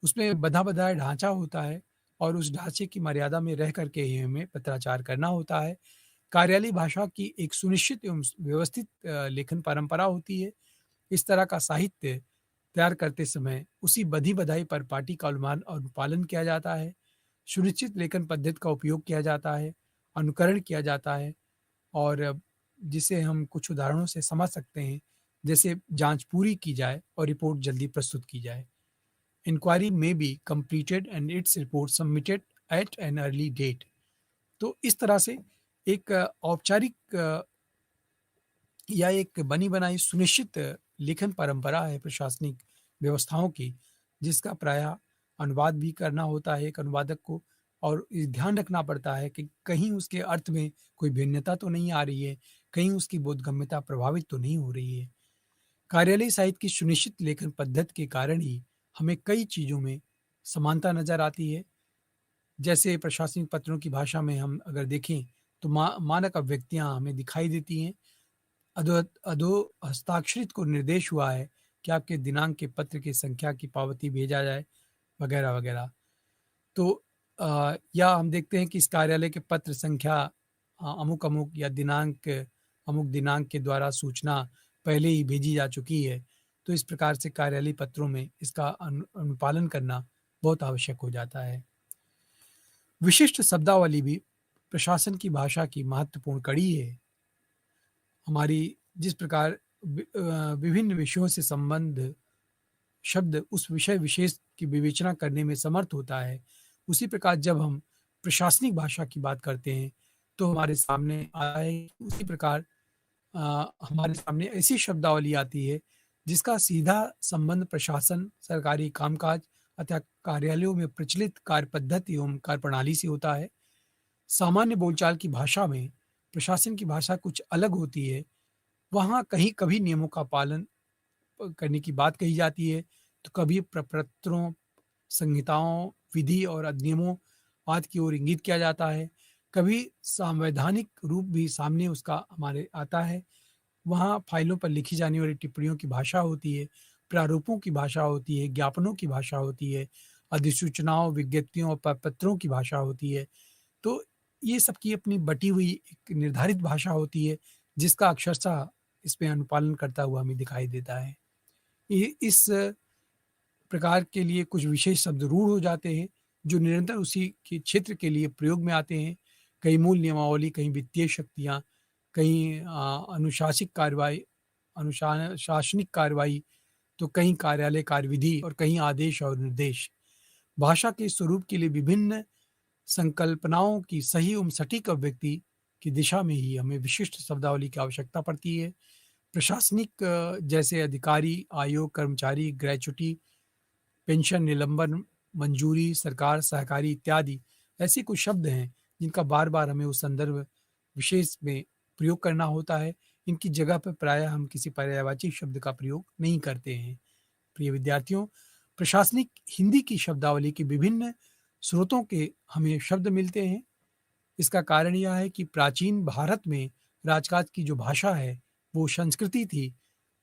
उसमें बँधा-बनाया ढाँचा होता है और उस ढाँचे की मर्यादा में रह कर के ही हमें पत्राचार करना होता है। कार्यालयी भाषा की एक सुनिश्चित एवं व्यवस्थित लेखन परंपरा होती है। इस तरह का साहित्य तैयार करते समय उसी बँधी-बँधाई परिपाटी का अनुपालन किया जाता है। सुनिश्चित लेखन पद्धति का उपयोग किया जाता है, अनुकरण किया जाता है और जिसे हम कुछ उदाहरणों से समझ सकते हैं, जैसे जाँच पूरी की जाए और रिपोर्ट जल्दी प्रस्तुत की जाए। इंक्वायरी में be completed and its report submitted at an early date. तो इस तरह से एक औपचारिक या एक बनी-बनाई सुनिश्चित लेखन परंपरा है प्रशासनिक व्यवस्थाओं की, जिसका प्रायः अनुवाद भी करना होता है एक अनुवादक को और ये ध्यान रखना पड़ता है कि कहीं उसके अर्थ में कोई भिन्नता तो नहीं आ रही है, कहीं उसकी बोधगम्यता प्रभावित तो नहीं हो रही है। कार्यालयी साहित्य की सुनिश्चित लेखन पद्धति के कारण ही हमें कई चीज़ों में समानता नज़र आती है। जैसे प्रशासनिक पत्रों की भाषा में हम अगर देखें, तो मानक अभिव्यक्तियाँ हमें दिखाई देती हैं। अधो अधो हस्ताक्षरित को निर्देश हुआ है कि आपके दिनांक के पत्र की संख्या की पावती भेजा जाए, वगैरह-वगैरह। तो या हम देखते हैं कि इस कार्यालय के पत्र संख्या अमुक-अमुक या अमुक दिनांक के द्वारा सूचना पहले ही भेजी जा चुकी है। तो इस प्रकार से कार्यालयी पत्रों में इसका अनुपालन करना बहुत आवश्यक हो जाता है। विशिष्ट शब्दावली भी प्रशासन की भाषा की महत्वपूर्ण कड़ी है। हमारी जिस प्रकार विभिन्न विषयों से संबंध शब्द उस विषय विशेष की विवेचना करने में समर्थ होता है, उसी प्रकार जब हम प्रशासनिक भाषा की बात करते हैं, तो हमारे सामने आए उसी प्रकार हमारे सामने ऐसी शब्दावली आती है, जिसका सीधा संबंध प्रशासन, सरकारी कामकाज अथवा कार्यालयों में प्रचलित कार्य पद्धति एवं कार्यप्रणाली से होता है। सामान्य बोलचाल की भाषा में प्रशासन की भाषा कुछ अलग होती है। वहाँ कहीं कभी नियमों का पालन करने की बात कही जाती है, तो कभी प्रपत्रों, संहिताओं, विधि और अधिनियमों आदि की ओर इंगित किया जाता है। कभी संवैधानिक रूप भी सामने उसका हमारे आता है। वहाँ फाइलों पर लिखी जाने वाली टिप्पणियों की भाषा होती है, प्रारूपों की भाषा होती है, ज्ञापनों की भाषा होती है, अधिसूचनाओं, विज्ञप्तियों और प्रपत्रों की भाषा होती है। तो ये सबकी अपनी बटी हुई एक निर्धारित भाषा होती है, जिसका अक्षरशः इसमें अनुपालन करता हुआ हमें दिखाई देता है। इस प्रकार के लिए कुछ विशेष शब्द रूढ़ हो जाते हैं, जो निरंतर उसी के क्षेत्र के लिए प्रयोग में आते हैं। कहीं मूल नियमावली, कहीं वित्तीय शक्तियाँ, कहीं अनुशासनिक कार्रवाई, तो कहीं कार्यालय कार्यविधि और कहीं आदेश और निर्देश। भाषा के स्वरूप के लिए विभिन्न संकल्पनाओं की सही एवं सटीक अभिव्यक्ति की दिशा में ही हमें विशिष्ट शब्दावली की आवश्यकता पड़ती है। प्रशासनिक जैसे अधिकारी, आयोग, कर्मचारी, ग्रेच्युटी, पेंशन, निलंबन, मंजूरी, सरकार, सहकारी इत्यादि ऐसे कुछ शब्द हैं जिनका बार-बार हमें उस संदर्भ विशेष में प्रयोग करना होता है। इनकी जगह पर प्रायः हम किसी पर्यायवाची शब्द का प्रयोग नहीं करते हैं। प्रिय विद्यार्थियों, प्रशासनिक हिंदी की शब्दावली के विभिन्न स्रोतों के हमें शब्द मिलते हैं। इसका कारण यह है कि प्राचीन भारत में राजकाज की जो भाषा है, वो संस्कृति थी।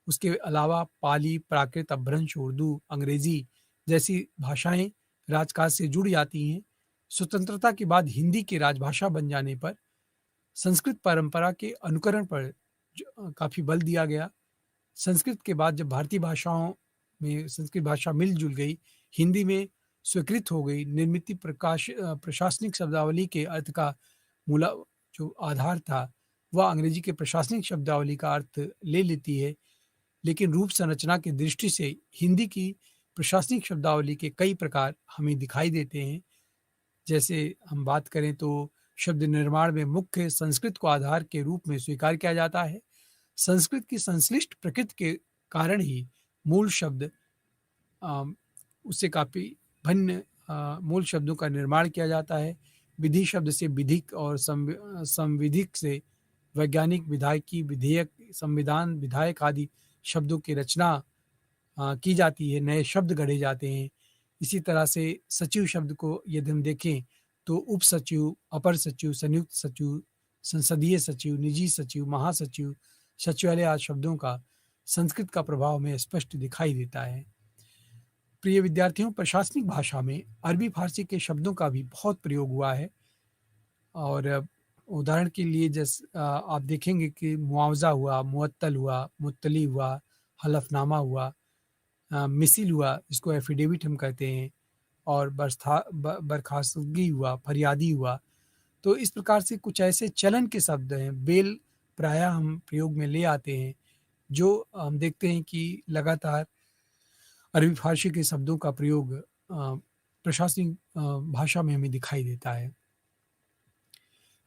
उसके अलावा पाली, प्राकृत, अपभ्रंश, उर्दू, अंग्रेजी जैसी भाषाएँ राजकाज से जुड़ जाती हैं। स्वतंत्रता के बाद हिंदी की राजभाषा बन जाने पर संस्कृत परंपरा के अनुकरण पर काफ़ी बल दिया गया। संस्कृत के बाद जब भारतीय भाषाओं में संस्कृत भाषा मिल-जुल गई, हिंदी में स्वीकृत हो गई, प्रशासनिक शब्दावली के अर्थ का मूला जो आधार था, वह अंग्रेजी के प्रशासनिक शब्दावली का अर्थ ले लेती है। लेकिन रूप संरचना की दृष्टि से हिंदी की प्रशासनिक शब्दावली के कई प्रकार हमें दिखाई देते हैं। जैसे हम बात करें तो शब्द निर्माण में मुख्य संस्कृत को आधार के रूप में स्वीकार किया जाता है। संस्कृत की संश्लिष्ट प्रकृति के कारण ही मूल शब्द उससे काफ़ी भिन्न मूल शब्दों का निर्माण किया जाता है। विधि शब्द से विधिक और संविधिक से वैज्ञानिक, विधायकी, विधेयक, संविधान, विधायक आदि शब्दों की रचना की जाती है, नए शब्द गढ़े जाते हैं। इसी तरह से सचिव शब्द को यदि हम देखें तो उप सचिव, अपर सचिव, संयुक्त सचिव, संसदीय सचिव, निजी सचिव, महासचिव, सचिवालय आदि शब्दों का संस्कृत का प्रभाव हमें स्पष्ट दिखाई देता है। प्रिय विद्यार्थियों, प्रशासनिक भाषा में अरबी फारसी के शब्दों का भी बहुत प्रयोग हुआ है और उदाहरण के लिए आप देखेंगे कि मुआवजा हुआ, मुअत्तल हुआ, मुत्तली हुआ, हलफनामा हुआ, मिसिल हुआ, इसको एफिडेविट हम कहते हैं, और बर्खास्तगी हुआ, फरियादी हुआ। तो इस प्रकार से कुछ ऐसे चलन के शब्द हैं, बेल प्रायः हम प्रयोग में ले आते हैं, जो हम देखते हैं कि लगातार अरबी फारसी के शब्दों का प्रयोग प्रशासनिक भाषा में हमें दिखाई देता है।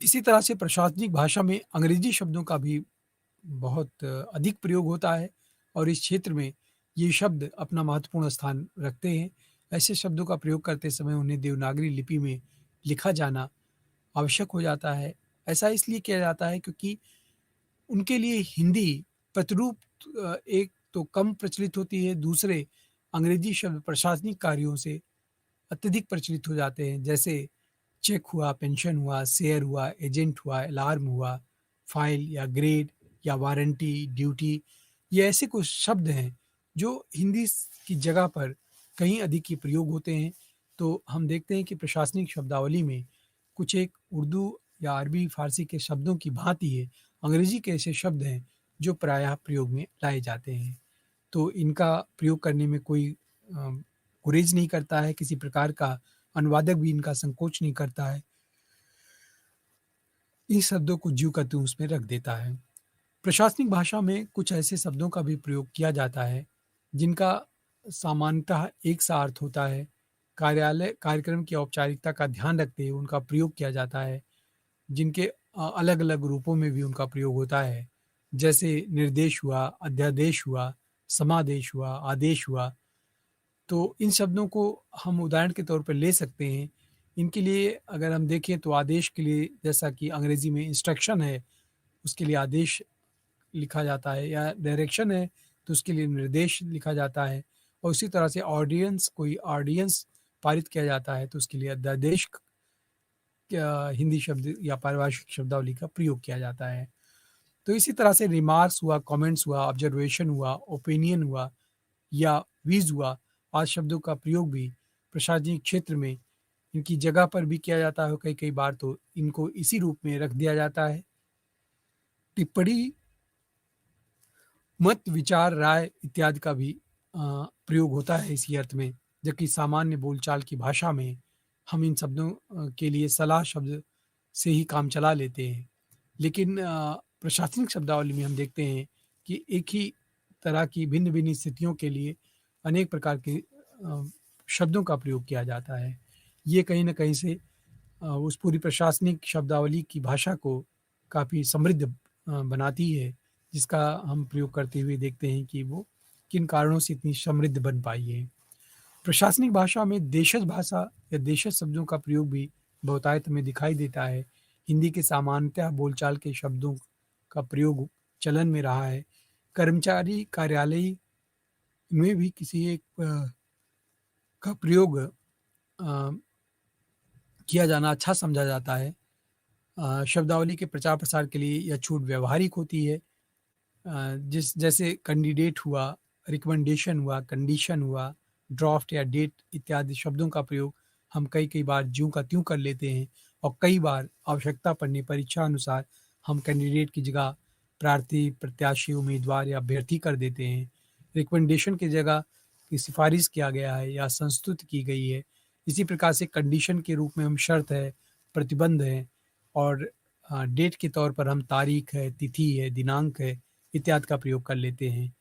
इसी तरह से प्रशासनिक भाषा में अंग्रेजी शब्दों का भी बहुत अधिक प्रयोग होता है और इस क्षेत्र में ये शब्द अपना महत्वपूर्ण स्थान रखते हैं। ऐसे शब्दों का प्रयोग करते समय उन्हें देवनागरी लिपि में लिखा जाना आवश्यक हो जाता है। ऐसा इसलिए किया जाता है क्योंकि उनके लिए हिंदी प्रतिरूप एक तो कम प्रचलित होती है, दूसरे अंग्रेजी शब्द प्रशासनिक कार्यों से अत्यधिक प्रचलित हो जाते हैं। जैसे चेक हुआ, पेंशन हुआ, शेयर हुआ, एजेंट हुआ, अलार्म हुआ, फाइल या ग्रेड या वारंटी, ड्यूटी, ये ऐसे कुछ शब्द हैं जो हिंदी की जगह पर कहीं अधिक ही प्रयोग होते हैं। तो हम देखते हैं कि प्रशासनिक शब्दावली में कुछ एक उर्दू या अरबी फारसी के शब्दों की भांति है, अंग्रेजी के ऐसे शब्द हैं जो प्रायः प्रयोग में लाए जाते हैं। तो इनका प्रयोग करने में कोई गुरेज नहीं करता है, किसी प्रकार का अनुवादक भी इनका संकोच नहीं करता है। इन शब्दों को ज्यों का त्यों उसमें रख देता है। प्रशासनिक भाषा में कुछ ऐसे शब्दों का भी प्रयोग किया जाता है, जिनका सामान्यतः एक सा अर्थ होता है। कार्यालय कार्यक्रम की औपचारिकता का ध्यान रखते हुए उनका प्रयोग किया जाता है, जिनके अलग-अलग रूपों में भी उनका प्रयोग होता है। जैसे निर्देश हुआ, अध्यादेश हुआ, समादेश हुआ, आदेश हुआ। तो इन शब्दों को हम उदाहरण के तौर पर ले सकते हैं। इनके लिए अगर हम देखें तो आदेश के लिए जैसा कि अंग्रेजी में इंस्ट्रक्शन है, उसके लिए आदेश लिखा जाता है, या डायरेक्शन है तो उसके लिए निर्देश लिखा जाता है। और उसी तरह से कोई ऑर्डिनेंस पारित किया जाता है तो उसके लिए अध्यादेश हिंदी शब्द या पारिभाषिक शब्दावली का प्रयोग किया जाता है। तो इसी तरह से रिमार्क्स हुआ, कमेंट्स हुआ, ऑब्जर्वेशन हुआ, ओपिनियन हुआ या व्यूज हुआ आदि शब्दों का प्रयोग भी प्रशासनिक क्षेत्र में इनकी जगह पर भी किया जाता है। कई कई बार तो इनको इसी रूप में रख दिया जाता है। टिप्पणी, मत, विचार, राय इत्यादि का भी प्रयोग होता है इसी अर्थ में, जबकि सामान्य बोलचाल की भाषा में हम इन शब्दों के लिए सलाह शब्द से ही काम चला लेते हैं। लेकिन प्रशासनिक शब्दावली में हम देखते हैं कि एक ही तरह की भिन्न-भिन्न स्थितियों के लिए अनेक प्रकार के शब्दों का प्रयोग किया जाता है। ये कहीं न कहीं से उस पूरी प्रशासनिक शब्दावली की भाषा को काफ़ी समृद्ध बनाती है, जिसका हम प्रयोग करते हुए देखते हैं कि वो किन कारणों से इतनी समृद्ध बन पाई है। प्रशासनिक भाषा में देशज भाषा या देशज शब्दों का प्रयोग भी बहुतायत में दिखाई देता है। हिंदी के सामान्यतः बोलचाल के शब्दों का प्रयोग चलन में रहा है। कर्मचारी कार्यालय में भी किसी एक का प्रयोग किया जाना अच्छा समझा जाता है। शब्दावली के प्रचार प्रसार के लिए यह छूट व्यवहारिक होती है। जिस जैसे कैंडिडेट हुआ, रिकमेंडेशन हुआ, कंडीशन हुआ, ड्राफ्ट या डेट इत्यादि शब्दों का प्रयोग हम कई बार ज्यों का त्यों कर लेते हैं और कई बार आवश्यकता पड़ने पर इच्छा अनुसार हम कैंडिडेट की जगह प्रार्थी, प्रत्याशी, उम्मीदवार या अभ्यर्थी कर देते हैं। रिकमेंडेशन की जगह की सिफारिश किया गया है या संस्तुत की गई है। इसी प्रकार से कंडीशन के रूप में हम शर्त है, प्रतिबंध है और डेट के तौर पर हम तारीख है, तिथि है, दिनांक है इत्यादि का प्रयोग कर लेते हैं।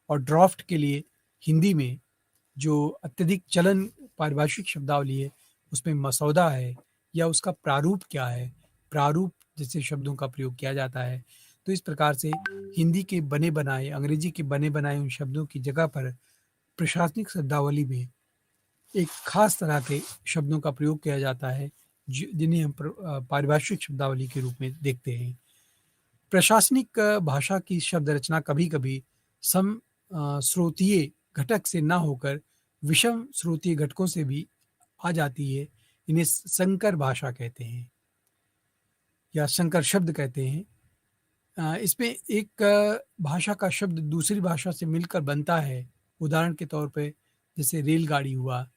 और ड्राफ्ट के लिए हिंदी में जो अत्यधिक चलन पारिभाषिक शब्दावली है, उसमें मसौदा है या उसका प्रारूप क्या है, प्रारूप जैसे शब्दों का प्रयोग किया जाता है। तो इस प्रकार से हिंदी के बने-बनाए, अंग्रेजी के बने-बनाए उन शब्दों की जगह पर प्रशासनिक शब्दावली में एक खास तरह के शब्दों का प्रयोग किया जाता है, जिन्हें हम पारिभाषिक शब्दावली के रूप में देखते हैं। प्रशासनिक भाषा की शब्द रचना कभी-कभी स्रोतीय घटक से ना होकर विषम स्रोतीय घटकों से भी आ जाती है। इन्हें संकर भाषा कहते हैं या संकर शब्द कहते हैं। इसमें एक भाषा का शब्द दूसरी भाषा से मिलकर बनता है। उदाहरण के तौर पे जैसे रेलगाड़ी हुआ,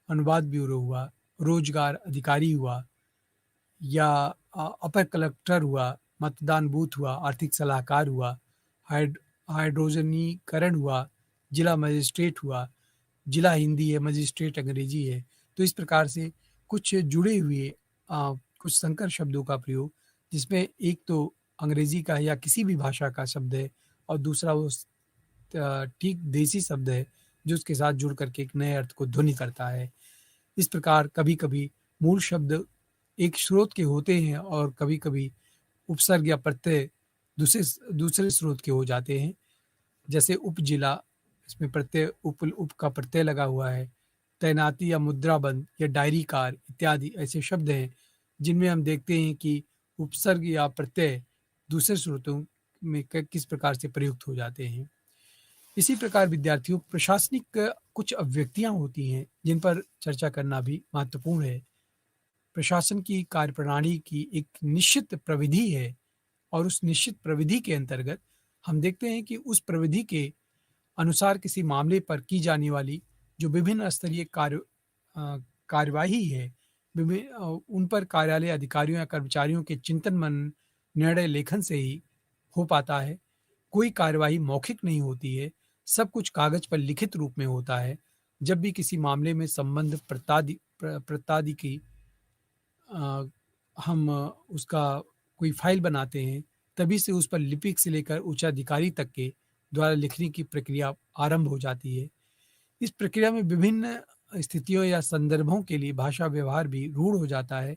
अनुवाद ब्यूरो हुआ, रोजगार अधिकारी हुआ या अपर कलेक्टर हुआ, मतदान बूथ हुआ, आर्थिक सलाहकार हुआ, हाइड्रोजनीकरण हुआ, जिला मजिस्ट्रेट हुआ, जिला हिंदी है, मजिस्ट्रेट अंग्रेजी है। तो इस प्रकार से कुछ जुड़े हुए कुछ संकर शब्दों का प्रयोग, जिसमें एक तो अंग्रेजी का या किसी भी भाषा का शब्द है और दूसरा वो ठीक देसी शब्द है जो उसके साथ जुड़ करके एक नए अर्थ को ध्वनि करता है। इस प्रकार कभी-कभी मूल शब्द एक स्रोत के होते हैं और कभी-कभी उपसर्ग या प्रत्यय दूसरे स्रोत के हो जाते हैं। जैसे उपजिला, इसमें प्रत्यय उप का प्रत्यय लगा हुआ है। तैनाती या मुद्राबंद या डायरीकार इत्यादि ऐसे शब्द हैं जिनमें हम देखते हैं कि उपसर्ग या प्रत्यय दूसरे स्रोतों में किस प्रकार से प्रयुक्त हो जाते हैं। इसी प्रकार विद्यार्थियों, प्रशासनिक कुछ अभिव्यक्तियां होती हैं जिन पर चर्चा करना भी महत्वपूर्ण है। प्रशासन की कार्यप्रणाली की एक निश्चित प्रविधि है और उस निश्चित प्रविधि के अंतर्गत हम देखते हैं कि उस प्रविधि के अनुसार किसी मामले पर की जाने वाली जो विभिन्न स्तरीय कार्यवाही है, उन पर कार्यालय अधिकारियों या कर्मचारियों के चिंतन मनन, निर्णय लेखन से ही हो पाता है। कोई कार्यवाही मौखिक नहीं होती है, सब कुछ कागज पर लिखित रूप में होता है। जब भी किसी मामले में संबंध प्रतादि की हम उसका कोई फाइल बनाते हैं, तभी से उस पर लिपिक से लेकर उच्च अधिकारी तक के द्वारा लिखने की प्रक्रिया आरंभ हो जाती है। इस प्रक्रिया में विभिन्न स्थितियों या संदर्भों के लिए भाषा व्यवहार भी रूढ़ हो जाता है।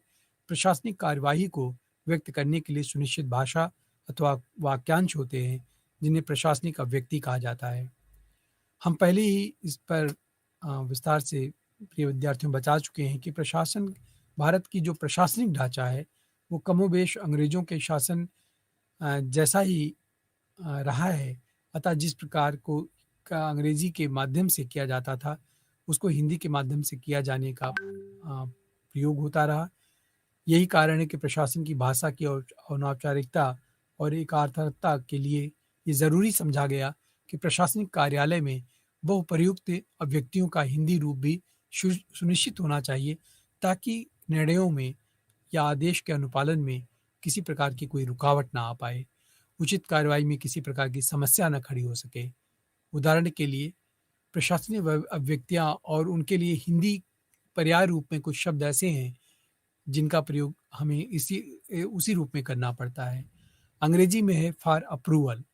प्रशासनिक कार्यवाही को व्यक्त करने के लिए सुनिश्चित भाषा अथवा वाक्यांश होते हैं, जिन्हें प्रशासनिक अभिव्यक्ति कहा जाता है। हम पहले ही इस पर विस्तार से प्रिय विद्यार्थियों बता चुके हैं कि प्रशासन, भारत की जो प्रशासनिक ढांचा है, वो कमोबेश अंग्रेजों के शासन जैसा ही रहा है। अतः जिस प्रकार को का अंग्रेजी के माध्यम से किया जाता था, उसको हिंदी के माध्यम से किया जाने का प्रयोग होता रहा। यही कारण है कि प्रशासन की भाषा की और अनौपचारिकता और एकार्थकता के लिए ये ज़रूरी समझा गया कि प्रशासनिक कार्यालय में बहुप्रयुक्त अभिव्यक्तियों का हिंदी रूप भी सुनिश्चित होना चाहिए, ताकि निर्णयों में या आदेश के अनुपालन में किसी प्रकार की कोई रुकावट ना आ पाए, उचित कार्रवाई में किसी प्रकार की समस्या न खड़ी हो सके। उदाहरण के लिए प्रशासनिक अभिव्यक्तियाँ और उनके लिए हिंदी पर्याय रूप में कुछ शब्द ऐसे हैं जिनका प्रयोग हमें उसी रूप में करना पड़ता है। अंग्रेजी में है फॉर अप्रूवल,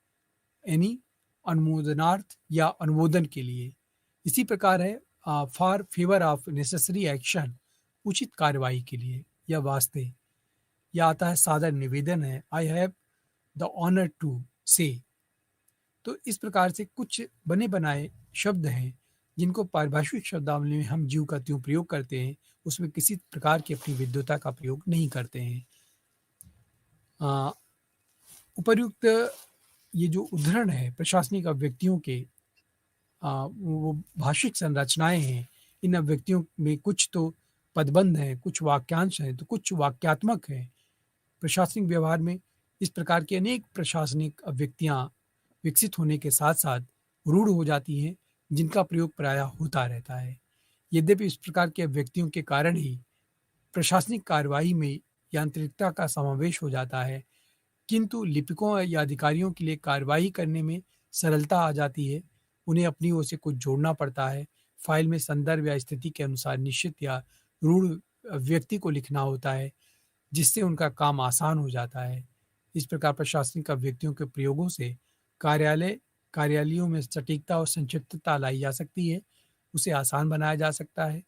यानी अनुमोदनार्थ या अनुमोदन के लिए। इसी प्रकार है for favour of necessary action, उचित कार्यवाही के लिए या वास्ते। या आता है सादर निवेदन है, I have the honour to say. तो इस प्रकार से कुछ बने बनाए शब्द हैं जिनको पारिभाषिक शब्दावली में हम ज्यों का त्यों प्रयोग करते हैं, उसमें किसी प्रकार की अपनी विद्वता का प्रयोग नहीं करते हैं। अ, उपर्युक्त ये जो उद्धरण है प्रशासनिक अभिव्यक्तियों के, वो भाषिक संरचनाएँ हैं, इन अभिव्यक्तियों में कुछ तो पदबंध हैं, कुछ वाक्यांश हैं, तो कुछ वाक्यात्मक हैं। प्रशासनिक व्यवहार में इस प्रकार की अनेक प्रशासनिक अभिव्यक्तियाँ विकसित होने के साथ-साथ रूढ़ हो जाती हैं, जिनका प्रयोग प्रायः होता रहता है। यद्यपि इस प्रकार के अभिव्यक्तियों के कारण ही प्रशासनिक कार्यवाही में यांत्रिकता का समावेश हो जाता है, किंतु लिपिकों या अधिकारियों के लिए कार्यवाही करने में सरलता आ जाती है। उन्हें अपनी ओर से कुछ जोड़ना पड़ता है। फ़ाइल में संदर्भ या स्थिति के अनुसार निश्चित या रूढ़ व्यक्ति को लिखना होता है, जिससे उनका काम आसान हो जाता है। इस प्रकार प्रशासनिक अभिव्यक्तियों के प्रयोगों से कार्यालयों में सटीकता और संक्षिप्तता लाई जा सकती है, उसे आसान बनाया जा सकता है।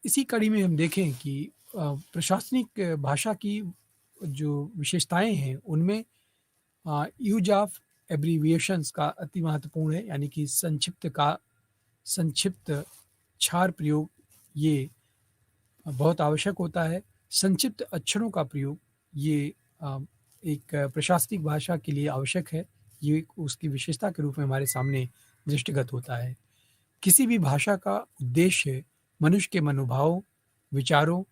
इसी कड़ी में हम देखें कि प्रशासनिक भाषा की जो विशेषताएँ हैं, उनमें यूज़ ऑफ एब्रिविएशंस का अति महत्वपूर्ण है, यानी कि संक्षिप्त क्षार प्रयोग ये बहुत आवश्यक होता है। संक्षिप्त अक्षरों का प्रयोग ये एक प्रशासनिक भाषा के लिए आवश्यक है। ये उसकी विशेषता के रूप में हमारे सामने दृष्टिगत होता है। किसी भी भाषा का उद्देश्य मनुष्य के मनोभावों, विचारों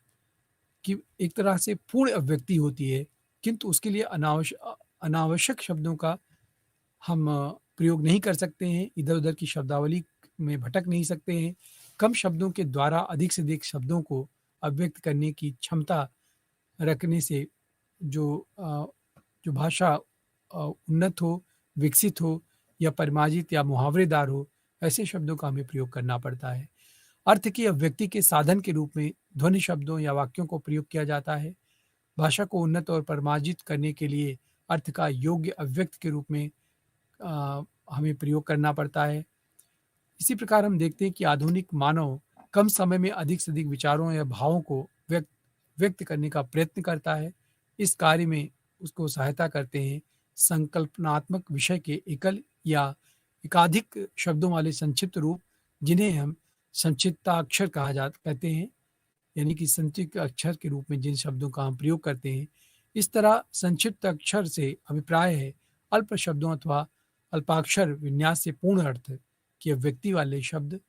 की एक तरह से पूर्ण अभिव्यक्ति होती है, किंतु उसके लिए अनावश्यक शब्दों का हम प्रयोग नहीं कर सकते हैं, इधर-उधर की शब्दावली में भटक नहीं सकते हैं। कम शब्दों के द्वारा अधिक से अधिक शब्दों को अभिव्यक्त करने की क्षमता रखने से जो जो भाषा उन्नत हो, विकसित हो या परिमार्जित या मुहावरेदार हो, ऐसे शब्दों का हमें प्रयोग करना पड़ता है। अर्थ की अभिव्यक्ति के साधन के रूप में ध्वनि शब्दों या वाक्यों को प्रयोग किया जाता है। भाषा को उन्नत और परिमार्जित करने के लिए अर्थ का योग्य अभिव्यक्त के रूप में हमें प्रयोग करना पड़ता है। इसी प्रकार हम देखते हैं कि आधुनिक मानव कम समय में अधिक से अधिक विचारों या भावों को व्यक्त व्यक्त करने का प्रयत्न करता है। इस कार्य में उसको सहायता करते हैं संकल्पनात्मक विषय के एकल या एकाधिक शब्दों वाले संक्षिप्त रूप, जिन्हें हम संक्षिप्ताक्षर कहते हैं, यानी कि संक्षिप्त अक्षर के रूप में जिन शब्दों का हम प्रयोग करते हैं। इस तरह संक्षिप्त अक्षर से अभिप्राय है अल्प शब्दों अथवा अल्पाक्षर विन्यास से पूर्ण अर्थ की अभिव्यक्ति वाले शब्द।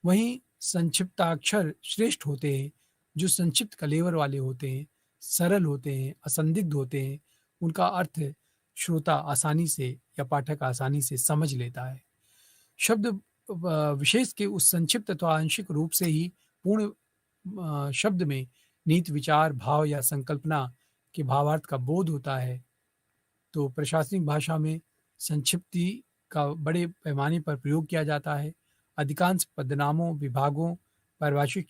वहीं संक्षिप्ताक्षर श्रेष्ठ होते हैं, जो संक्षिप्त कलेवर वाले होते हैं, सरल होते हैं, असंदिग्ध होते हैं। उनका अर्थ श्रोता आसानी से या पाठक आसानी से समझ लेता है। शब्द विशेष के उस संक्षिप्त अथवा आंशिक रूप से ही पूर्ण शब्द में नीत विचार, भाव या संकल्पना के भावार्थ का बोध होता है। तो प्रशासनिक भाषा में संक्षिप्ति का बड़े पैमाने पर प्रयोग किया जाता है। अधिकांश पदनामों, विभागों, पारिभाषिक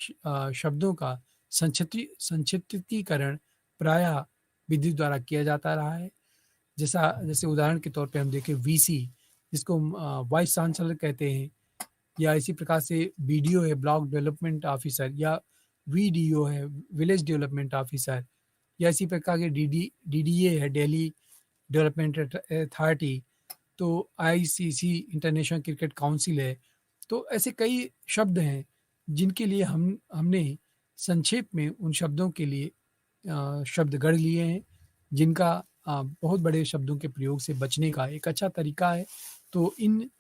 शब्दों का संक्षिप्तीकरण प्रायः विधि द्वारा किया जाता रहा है। जैसे उदाहरण के तौर पे हम देखें वीसी, जिसको हम वाइस चांसलर कहते हैं, या इसी प्रकार से बीडीओ है ब्लॉक डेवलपमेंट ऑफिसर, या वीडीओ है विलेज डेवलपमेंट ऑफिसर, या इसी प्रकार के डीडीए है दिल्ली डेवलपमेंट अथॉरिटी, तो आईसीसी इंटरनेशनल क्रिकेट काउंसिल है। तो ऐसे कई शब्द हैं जिनके लिए हमने संक्षेप में उन शब्दों के लिए शब्द गढ़ लिए हैं, जिनका बहुत बड़े शब्दों के प्रयोग से बचने का एक अच्छा तरीका है। तो इन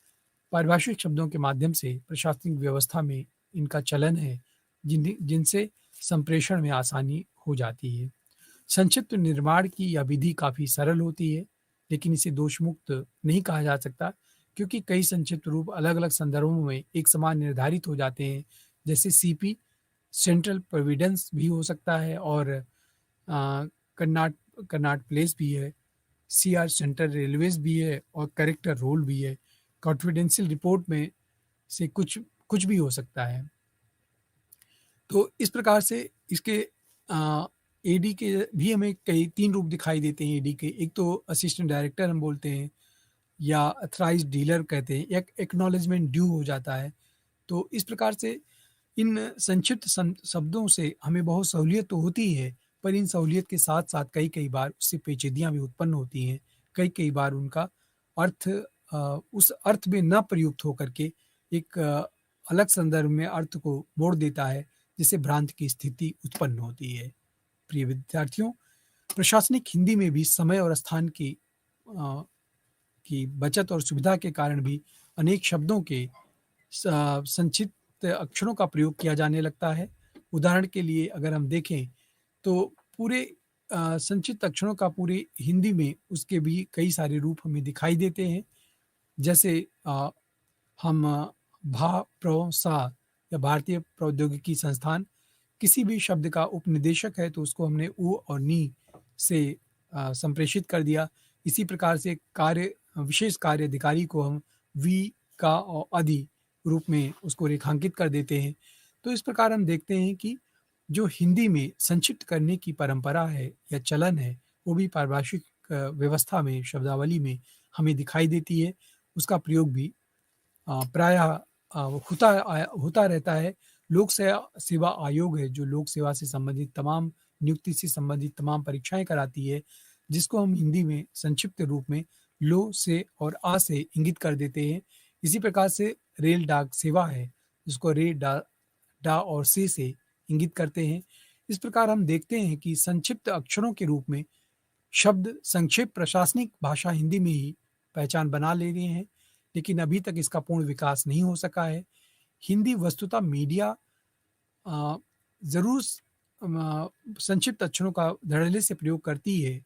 पारिभाषिक शब्दों के माध्यम से प्रशासनिक व्यवस्था में इनका चलन है, जिनसे संप्रेषण में आसानी हो जाती है। संक्षिप्त निर्माण की यह विधि काफ़ी सरल होती है, लेकिन इसे दोषमुक्त नहीं कहा जा सकता, क्योंकि कई संक्षिप्त रूप अलग-अलग संदर्भों में एक समान निर्धारित हो जाते हैं। जैसे सीपी सेंट्रल प्रोविडेंस भी हो सकता है, और कर्नाट प्लेस भी है, सीआर सेंट्रल रेलवेज भी है, और करेक्टर रोल भी है। कॉन्फिडेंशियल रिपोर्ट में से कुछ भी हो सकता है। तो इस प्रकार से इसके एडी के भी हमें कई 3 रूप दिखाई देते हैं एडी के। एक तो असिस्टेंट डायरेक्टर हम बोलते हैं, या ऑथराइज्ड डीलर कहते हैं, एक एक्नॉलेजमेंट ड्यू हो जाता है। तो इस प्रकार से इन संक्षिप्त शब्दों से हमें बहुत सहूलियत तो होती है, पर इन सहूलियत के साथ-साथ कई-कई बार उससे पेचीदियाँ भी उत्पन्न होती हैं। कई-कई बार उनका अर्थ उस अर्थ में ना प्रयुक्त होकर के एक अलग संदर्भ में अर्थ को मोड़ देता है, जिससे भ्रांति की स्थिति उत्पन्न होती है। प्रिय विद्यार्थियों, प्रशासनिक हिंदी में भी समय और स्थान अ, की बचत और सुविधा के कारण भी अनेक शब्दों के संक्षिप्त अक्षरों का प्रयोग किया जाने लगता है। उदाहरण के लिए अगर हम देखें तो पूरे संक्षिप्त अक्षरों का पूरे हिंदी में उसके भी कई सारे रूप हमें दिखाई देते हैं। जैसे हम भा, प्रो, सा या भारतीय प्रौद्योगिकी संस्थान, किसी भी शब्द का उपनिदेशक है तो उसको हमने उ और नी से संप्रेषित कर दिया। इसी प्रकार से विशेष कार्य अधिकारी को हम वी, का और अधि रूप में उसको रेखांकित कर देते हैं। तो इस प्रकार हम देखते हैं कि जो हिंदी में संक्षिप्त करने की परंपरा है या चलन है, वो भी पारिभाषिक व्यवस्था में, शब्दावली में हमें दिखाई देती है। उसका प्रयोग भी प्रायः होता रहता है। लोक सेवा आयोग है, जो लोक सेवा से संबंधित तमाम नियुक्ति से संबंधित तमाम परीक्षाएँ कराती है, जिसको हम हिंदी में संक्षिप्त रूप में लो से और आ से इंगित कर देते हैं। इसी प्रकार से रेल डाक सेवा है, जिसको रे, डा और से इंगित करते हैं। इस प्रकार हम देखते हैं कि संक्षिप्त अक्षरों के रूप में शब्द संक्षेप प्रशासनिक भाषा हिंदी में ही पहचान बना ले रहे हैं, लेकिन अभी तक इसका पूर्ण विकास नहीं हो सका है। हिंदी वस्तुतः मीडिया ज़रूर संक्षिप्त अक्षरों का धड़ल्ले से प्रयोग करती है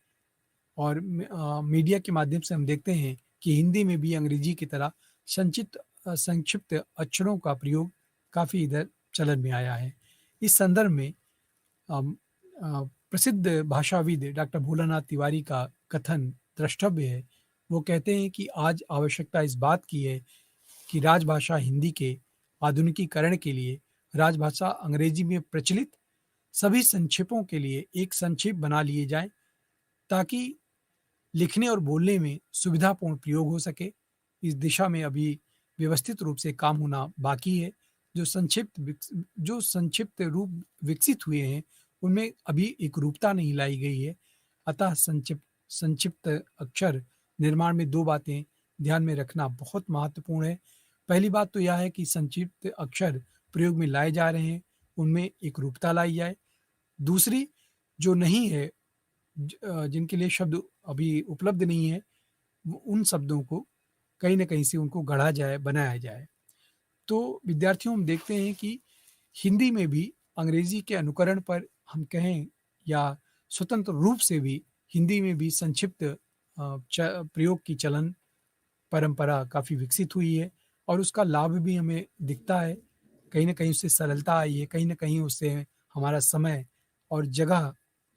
और मीडिया के माध्यम से हम देखते हैं कि हिंदी में भी अंग्रेजी की तरह संक्षिप्त अक्षरों का प्रयोग काफ़ी इधर चलन में आया है। इस संदर्भ में अम, प्रसिद्ध भाषाविद डॉक्टर भोलानाथ तिवारी का कथन द्रष्टव्य है। वो कहते हैं कि आज आवश्यकता इस बात की है कि राजभाषा हिंदी के आधुनिकीकरण के लिए राजभाषा अंग्रेजी में प्रचलित सभी संक्षेपों के लिए एक संक्षेप बना लिए जाए, ताकि लिखने और बोलने में सुविधापूर्ण प्रयोग हो सके। इस दिशा में अभी व्यवस्थित रूप से काम होना बाकी है। जो संक्षिप्त रूप विकसित हुए हैं, उनमें अभी एक रूपता नहीं लाई गई है। अतः संक्षिप्त अक्षर निर्माण में 2 बातें ध्यान में रखना बहुत महत्वपूर्ण है। पहली बात तो यह है कि संक्षिप्त अक्षर प्रयोग में लाए जा रहे हैं, उनमें एक रूपता लाई जाए। दूसरी, जो नहीं है, जिनके लिए शब्द अभी उपलब्ध नहीं है, उन शब्दों को कहीं न कहीं से उनको गढ़ा जाए, बनाया जाए। तो विद्यार्थियों, हम देखते हैं कि हिंदी में भी अंग्रेजी के अनुकरण पर हम कहें या स्वतंत्र रूप से भी हिंदी में भी संक्षिप्त प्रयोग की चलन परंपरा काफ़ी विकसित हुई है और उसका लाभ भी हमें दिखता है। कहीं न कहीं उससे सरलता आई है, कहीं न कहीं उससे हमारा समय और जगह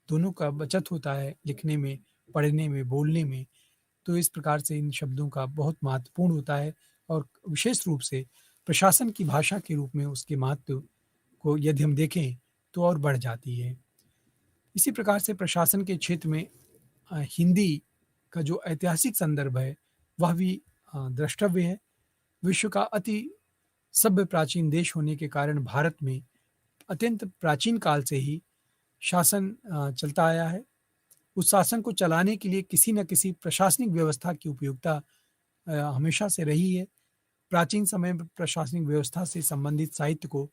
दोनों का बचत होता है लिखने में, पढ़ने में, बोलने में। तो इस प्रकार से इन शब्दों का बहुत महत्वपूर्ण होता है और विशेष रूप से प्रशासन की भाषा के रूप में उसके महत्व को यदि हम देखें तो और बढ़ जाती है। इसी प्रकार से प्रशासन के क्षेत्र में हिंदी का जो ऐतिहासिक संदर्भ है, वह भी द्रष्टव्य है। विश्व का अति सभ्य प्राचीन देश होने के कारण भारत में अत्यंत प्राचीन काल से ही शासन चलता आया है। उस शासन को चलाने के लिए किसी न किसी प्रशासनिक व्यवस्था की उपयोगिता हमेशा से रही है। प्राचीन समय में प्रशासनिक व्यवस्था से संबंधित साहित्य को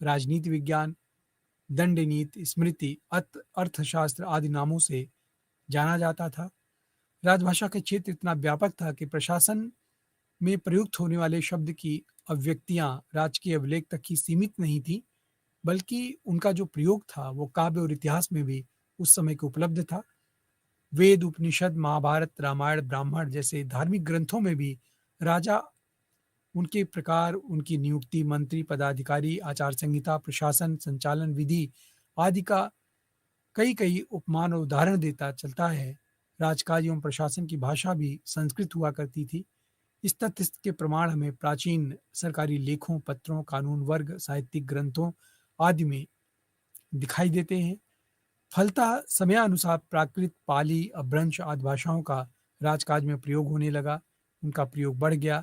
राजनीति विज्ञान, दंड नीति, स्मृति, अर्थशास्त्र आदि नामों से जाना जाता था। राजभाषा का क्षेत्र इतना व्यापक था कि प्रशासन में प्रयुक्त होने वाले शब्द की अभिव्यक्तियां राजकीय अभिलेख तक ही सीमित नहीं थी, बल्कि उनका जो प्रयोग था वो काव्य और इतिहास में भी उस समय के उपलब्ध था। वेद, उपनिषद, महाभारत, रामायण, ब्राह्मण जैसे धार्मिक ग्रंथों में भी राजा, उनके प्रकार, उनकी नियुक्ति, मंत्री, पदाधिकारी, आचार संहिता, प्रशासन, संचालन विधि आदि का कई-कई उपमान और उदाहरण देता चलता है। राजकाज एवं प्रशासन की भाषा भी संस्कृत हुआ करती थी। इस तथ्य के प्रमाण हमें प्राचीन सरकारी लेखों, पत्रों, कानून वर्ग, साहित्यिक ग्रंथों आदि में दिखाई देते हैं। फलतः समयानुसार प्राकृत, पाली, अपभ्रंश आदि भाषाओं का राजकाज में प्रयोग होने लगा, उनका प्रयोग बढ़ गया।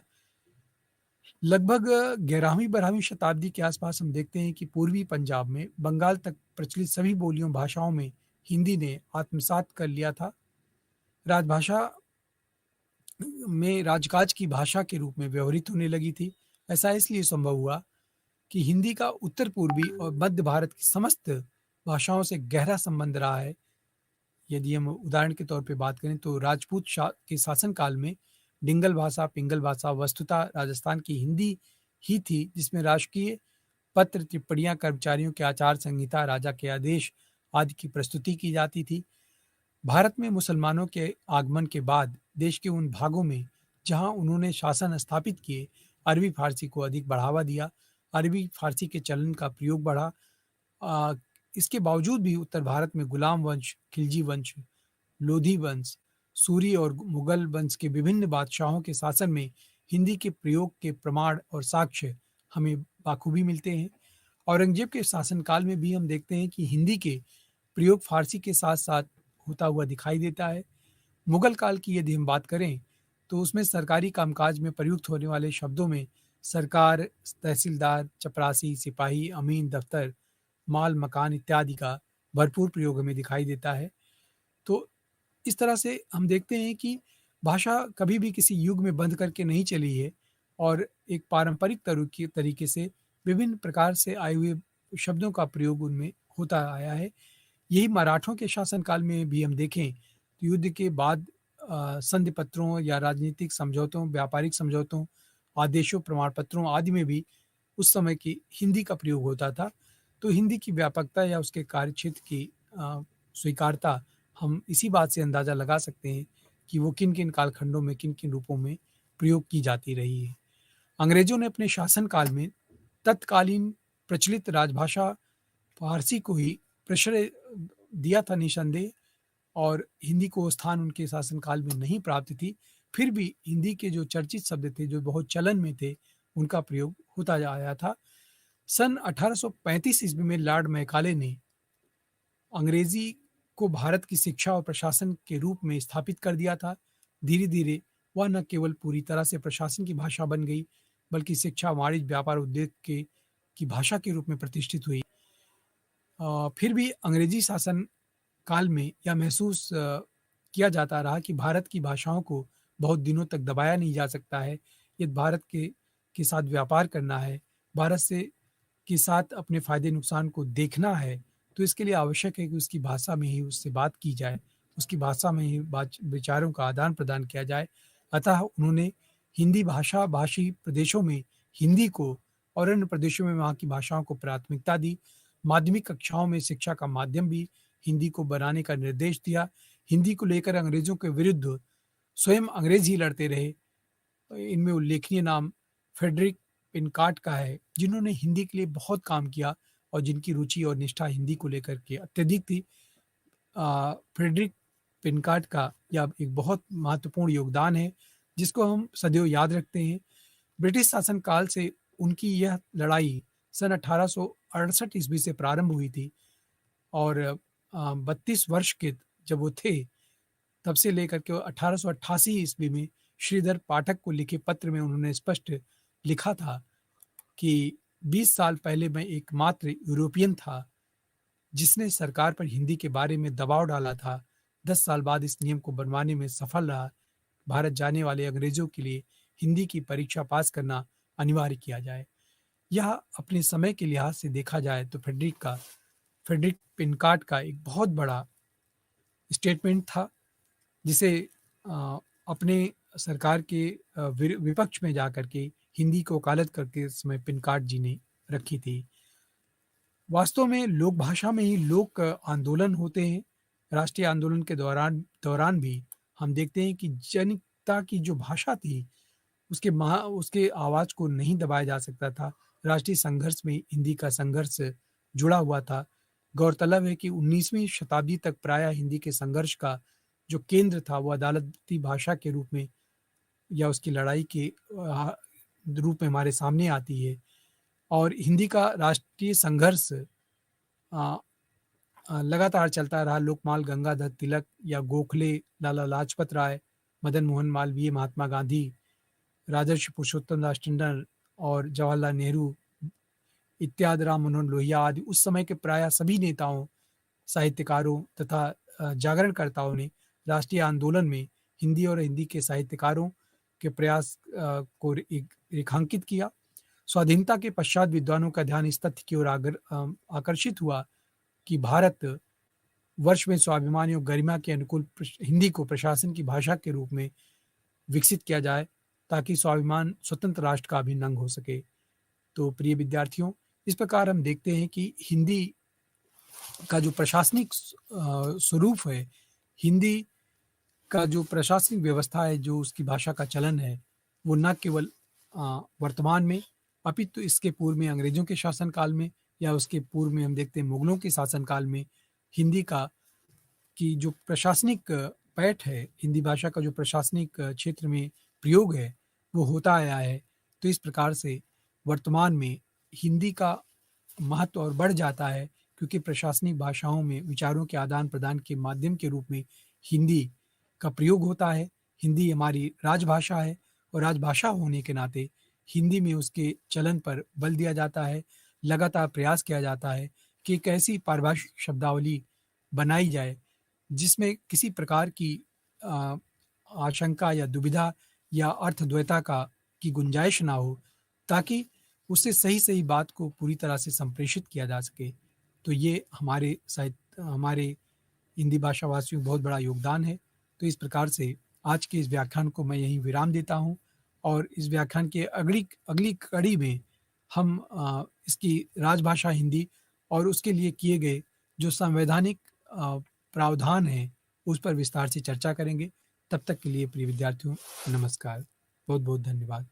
लगभग 11वीं-12वीं शताब्दी के आसपास हम देखते हैं कि पूर्वी पंजाब में बंगाल तक प्रचलित सभी बोलियों भाषाओं में हिंदी ने आत्मसात कर लिया था। राजभाषा में राजकाज की भाषा के रूप में व्यवहृत होने लगी थी। ऐसा इसलिए संभव हुआ कि हिंदी का उत्तर-पूर्वी और मध्य भारत की समस्त भाषाओं से गहरा संबंध रहा है। यदि हम उदाहरण के तौर पे बात करें तो राजपूत के शासन काल में डिंगल भाषा, पिंगल भाषा वस्तुतः राजस्थान की हिंदी ही थी, जिसमें राजकीय पत्र, टिप्पणियाँ, कर्मचारियों की आचार संहिता, राजा के आदेश आदि की प्रस्तुति की जाती थी। भारत में मुसलमानों के आगमन के बाद देश के उन भागों में जहां उन्होंने शासन स्थापित किए, अरबी फारसी को अधिक बढ़ावा दिया। अरबी फारसी के चलन का प्रयोग बढ़ा। आ, इसके बावजूद भी उत्तर भारत में गुलाम वंश, खिलजी वंश, लोधी वंश, सूरी और मुगल वंश के विभिन्न बादशाहों के शासन में हिंदी के प्रयोग के प्रमाण और साक्ष्य हमें बाखूबी मिलते हैं। औरंगजेब के शासनकाल में भी हम देखते हैं कि हिंदी के प्रयोग फारसी के साथ साथ होता हुआ दिखाई देता है। मुगल काल की यदि हम बात करें तो उसमें सरकारी कामकाज में प्रयुक्त होने वाले शब्दों में सरकार, तहसीलदार, चपरासी, सिपाही, अमीन, दफ्तर, माल, मकान इत्यादि का भरपूर प्रयोग हमें दिखाई देता है। तो इस तरह से हम देखते हैं कि भाषा कभी भी किसी युग में बंध करके नहीं चली है और एक पारंपरिक तरीके से विभिन्न प्रकार से आए हुए शब्दों का प्रयोग उनमें होता आया है। यही मराठों के शासनकाल में भी हम देखें तो युद्ध के बाद संधि पत्रों या राजनीतिक समझौतों, व्यापारिक समझौतों, आदेशों, प्रमाण पत्रों आदि में भी उस समय की हिंदी का प्रयोग होता था। तो हिंदी की व्यापकता या उसके कार्यक्षेत्र की स्वीकारता हम इसी बात से अंदाज़ा लगा सकते हैं कि वो किन-किन कालखंडों में, किन-किन रूपों में प्रयोग की जाती रही है। अंग्रेज़ों ने अपने शासनकाल में तत्कालीन प्रचलित राजभाषा फ़ारसी को ही प्रश्रय दिया था निसंदेह, और हिंदी को स्थान उनके शासनकाल में नहीं प्राप्त थी। फिर भी हिंदी के जो चर्चित शब्द थे, जो बहुत चलन में थे, उनका प्रयोग होता आया था। सन 1835 ईस्वी में लॉर्ड मैकाले ने अंग्रेजी को भारत की शिक्षा और प्रशासन के रूप में स्थापित कर दिया था। धीरे-धीरे वह न केवल पूरी तरह से प्रशासन की भाषा बन गई, बल्कि शिक्षा, वाणिज्य, व्यापार, उद्योग के की भाषा के रूप में प्रतिष्ठित हुई। फिर भी अंग्रेजी शासन काल में यह महसूस किया जाता रहा कि भारत की भाषाओं को बहुत दिनों तक दबाया नहीं जा सकता है। यदि भारत के साथ व्यापार करना है, भारत से के साथ अपने फ़ायदे नुकसान को देखना है, तो इसके लिए आवश्यक है कि उसकी भाषा में ही उससे बात की जाए, उसकी भाषा में ही विचारों का आदान-प्रदान किया जाए। अतः उन्होंने हिंदी भाषा भाषी प्रदेशों में हिंदी को और अन्य प्रदेशों में वहाँ की भाषाओं को प्राथमिकता दी। माध्यमिक कक्षाओं में शिक्षा का माध्यम भी हिंदी को बनाने का निर्देश दिया। हिंदी को लेकर अंग्रेज़ों के विरुद्ध स्वयं अंग्रेज़ ही लड़ते रहे। इनमें उल्लेखनीय नाम फ्रेडरिक पिनकार्ट का है, जिन्होंने हिंदी के लिए बहुत काम किया और जिनकी रुचि और निष्ठा हिंदी को लेकर के अत्यधिक थी। फ्रेडरिक पिनकार्ट का यह एक बहुत महत्वपूर्ण योगदान है, जिसको हम सदैव याद रखते हैं। ब्रिटिश शासन काल से उनकी यह लड़ाई सन 1868 ईस्वी से प्रारंभ हुई थी और 32 वर्ष के जब वो थे, तब से लेकर के 1888 ईस्वी में श्रीधर पाठक को लिखे पत्र में उन्होंने स्पष्ट लिखा था कि 20 साल पहले मैं एकमात्र यूरोपियन था जिसने सरकार पर हिंदी के बारे में दबाव डाला था। 10 साल बाद इस नियम को बनवाने में सफल रहा। भारत जाने वाले अंग्रेजों के लिए हिंदी की परीक्षा पास करना अनिवार्य किया जाए। यह अपने समय के लिहाज से देखा जाए तो फ्रेडरिक पिनकार्ट का एक बहुत बड़ा स्टेटमेंट था, जिसे अपने सरकार के विपक्ष में जाकर के हिंदी को वकालत करके उस समय पिनकार्ट जी ने रखी थी। वास्तव में लोक भाषा में ही लोक आंदोलन होते हैं। राष्ट्रीय आंदोलन के दौरान दौरान भी हम देखते हैं कि जनता की जो भाषा थी, उसके आवाज़ को नहीं दबाया जा सकता था। राष्ट्रीय संघर्ष में हिंदी का संघर्ष जुड़ा हुआ था। गौरतलब है कि 19वीं शताब्दी तक प्रायः हिंदी के संघर्ष का जो केंद्र था, वो अदालती भाषा के रूप में या उसकी लड़ाई के रूप में हमारे सामने आती है। और हिंदी का राष्ट्रीय संघर्ष लगातार चलता रहा। लोकमान्य गंगाधर तिलक या गोखले, लाला लाजपत राय, मदन मोहन मालवीय, महात्मा गांधी, राजर्षि पुरुषोत्तम दास टंडन और जवाहरलाल नेहरू इत्यादि, राम मनोहर लोहिया आदि उस समय के प्रायः सभी नेताओं, साहित्यकारों तथा जागरणकर्ताओं ने राष्ट्रीय आंदोलन में हिंदी और हिंदी के साहित्यकारों के प्रयास को रेखांकित किया। स्वाधीनता के पश्चात विद्वानों का ध्यान इस तथ्य की ओर आकर्षित हुआ कि भारत वर्ष में स्वाभिमान और गरिमा के अनुकूल हिंदी को प्रशासन की भाषा के रूप में विकसित किया जाए, ताकि स्वाभिमान स्वतंत्र राष्ट्र का अभिन्न अंग हो सके। तो प्रिय विद्यार्थियों, इस प्रकार हम देखते हैं कि हिंदी का जो प्रशासनिक स्वरूप है, हिंदी का जो प्रशासनिक व्यवस्था है, जो उसकी भाषा का चलन है, वो न केवल वर्तमान में, अपितु इसके पूर्व में अंग्रेजों के शासनकाल में या उसके पूर्व में हम देखते हैं मुगलों के शासनकाल में हिंदी की जो प्रशासनिक पैठ है, हिंदी भाषा का जो प्रशासनिक क्षेत्र में प्रयोग है, वो होता आया है। तो इस प्रकार से वर्तमान में हिंदी का महत्व और बढ़ जाता है, क्योंकि प्रशासनिक भाषाओं में विचारों के आदान-प्रदान के माध्यम के रूप में हिंदी का प्रयोग होता है। हिंदी हमारी राजभाषा है और राजभाषा होने के नाते हिंदी में उसके चलन पर बल दिया जाता है। लगातार प्रयास किया जाता है कि एक ऐसी पारिभाषिक शब्दावली बनाई जाए, जिसमें किसी प्रकार की अ, आशंका या दुविधा या अर्थद्वैता की गुंजाइश ना हो, ताकि उससे सही-सही बात को पूरी तरह से संप्रेषित किया जा सके। तो ये हमारे हिंदी भाषाभाषियों का बहुत बड़ा योगदान है। तो इस प्रकार से आज के इस व्याख्यान को मैं यहीं विराम देता हूँ, और इस व्याख्यान के अगली अगली कड़ी में हम इसकी राजभाषा हिंदी और उसके लिए किए गए जो संवैधानिक प्रावधान हैं, उस पर विस्तार से चर्चा करेंगे। तब तक के लिए प्रिय विद्यार्थियों, नमस्कार। बहुत-बहुत धन्यवाद।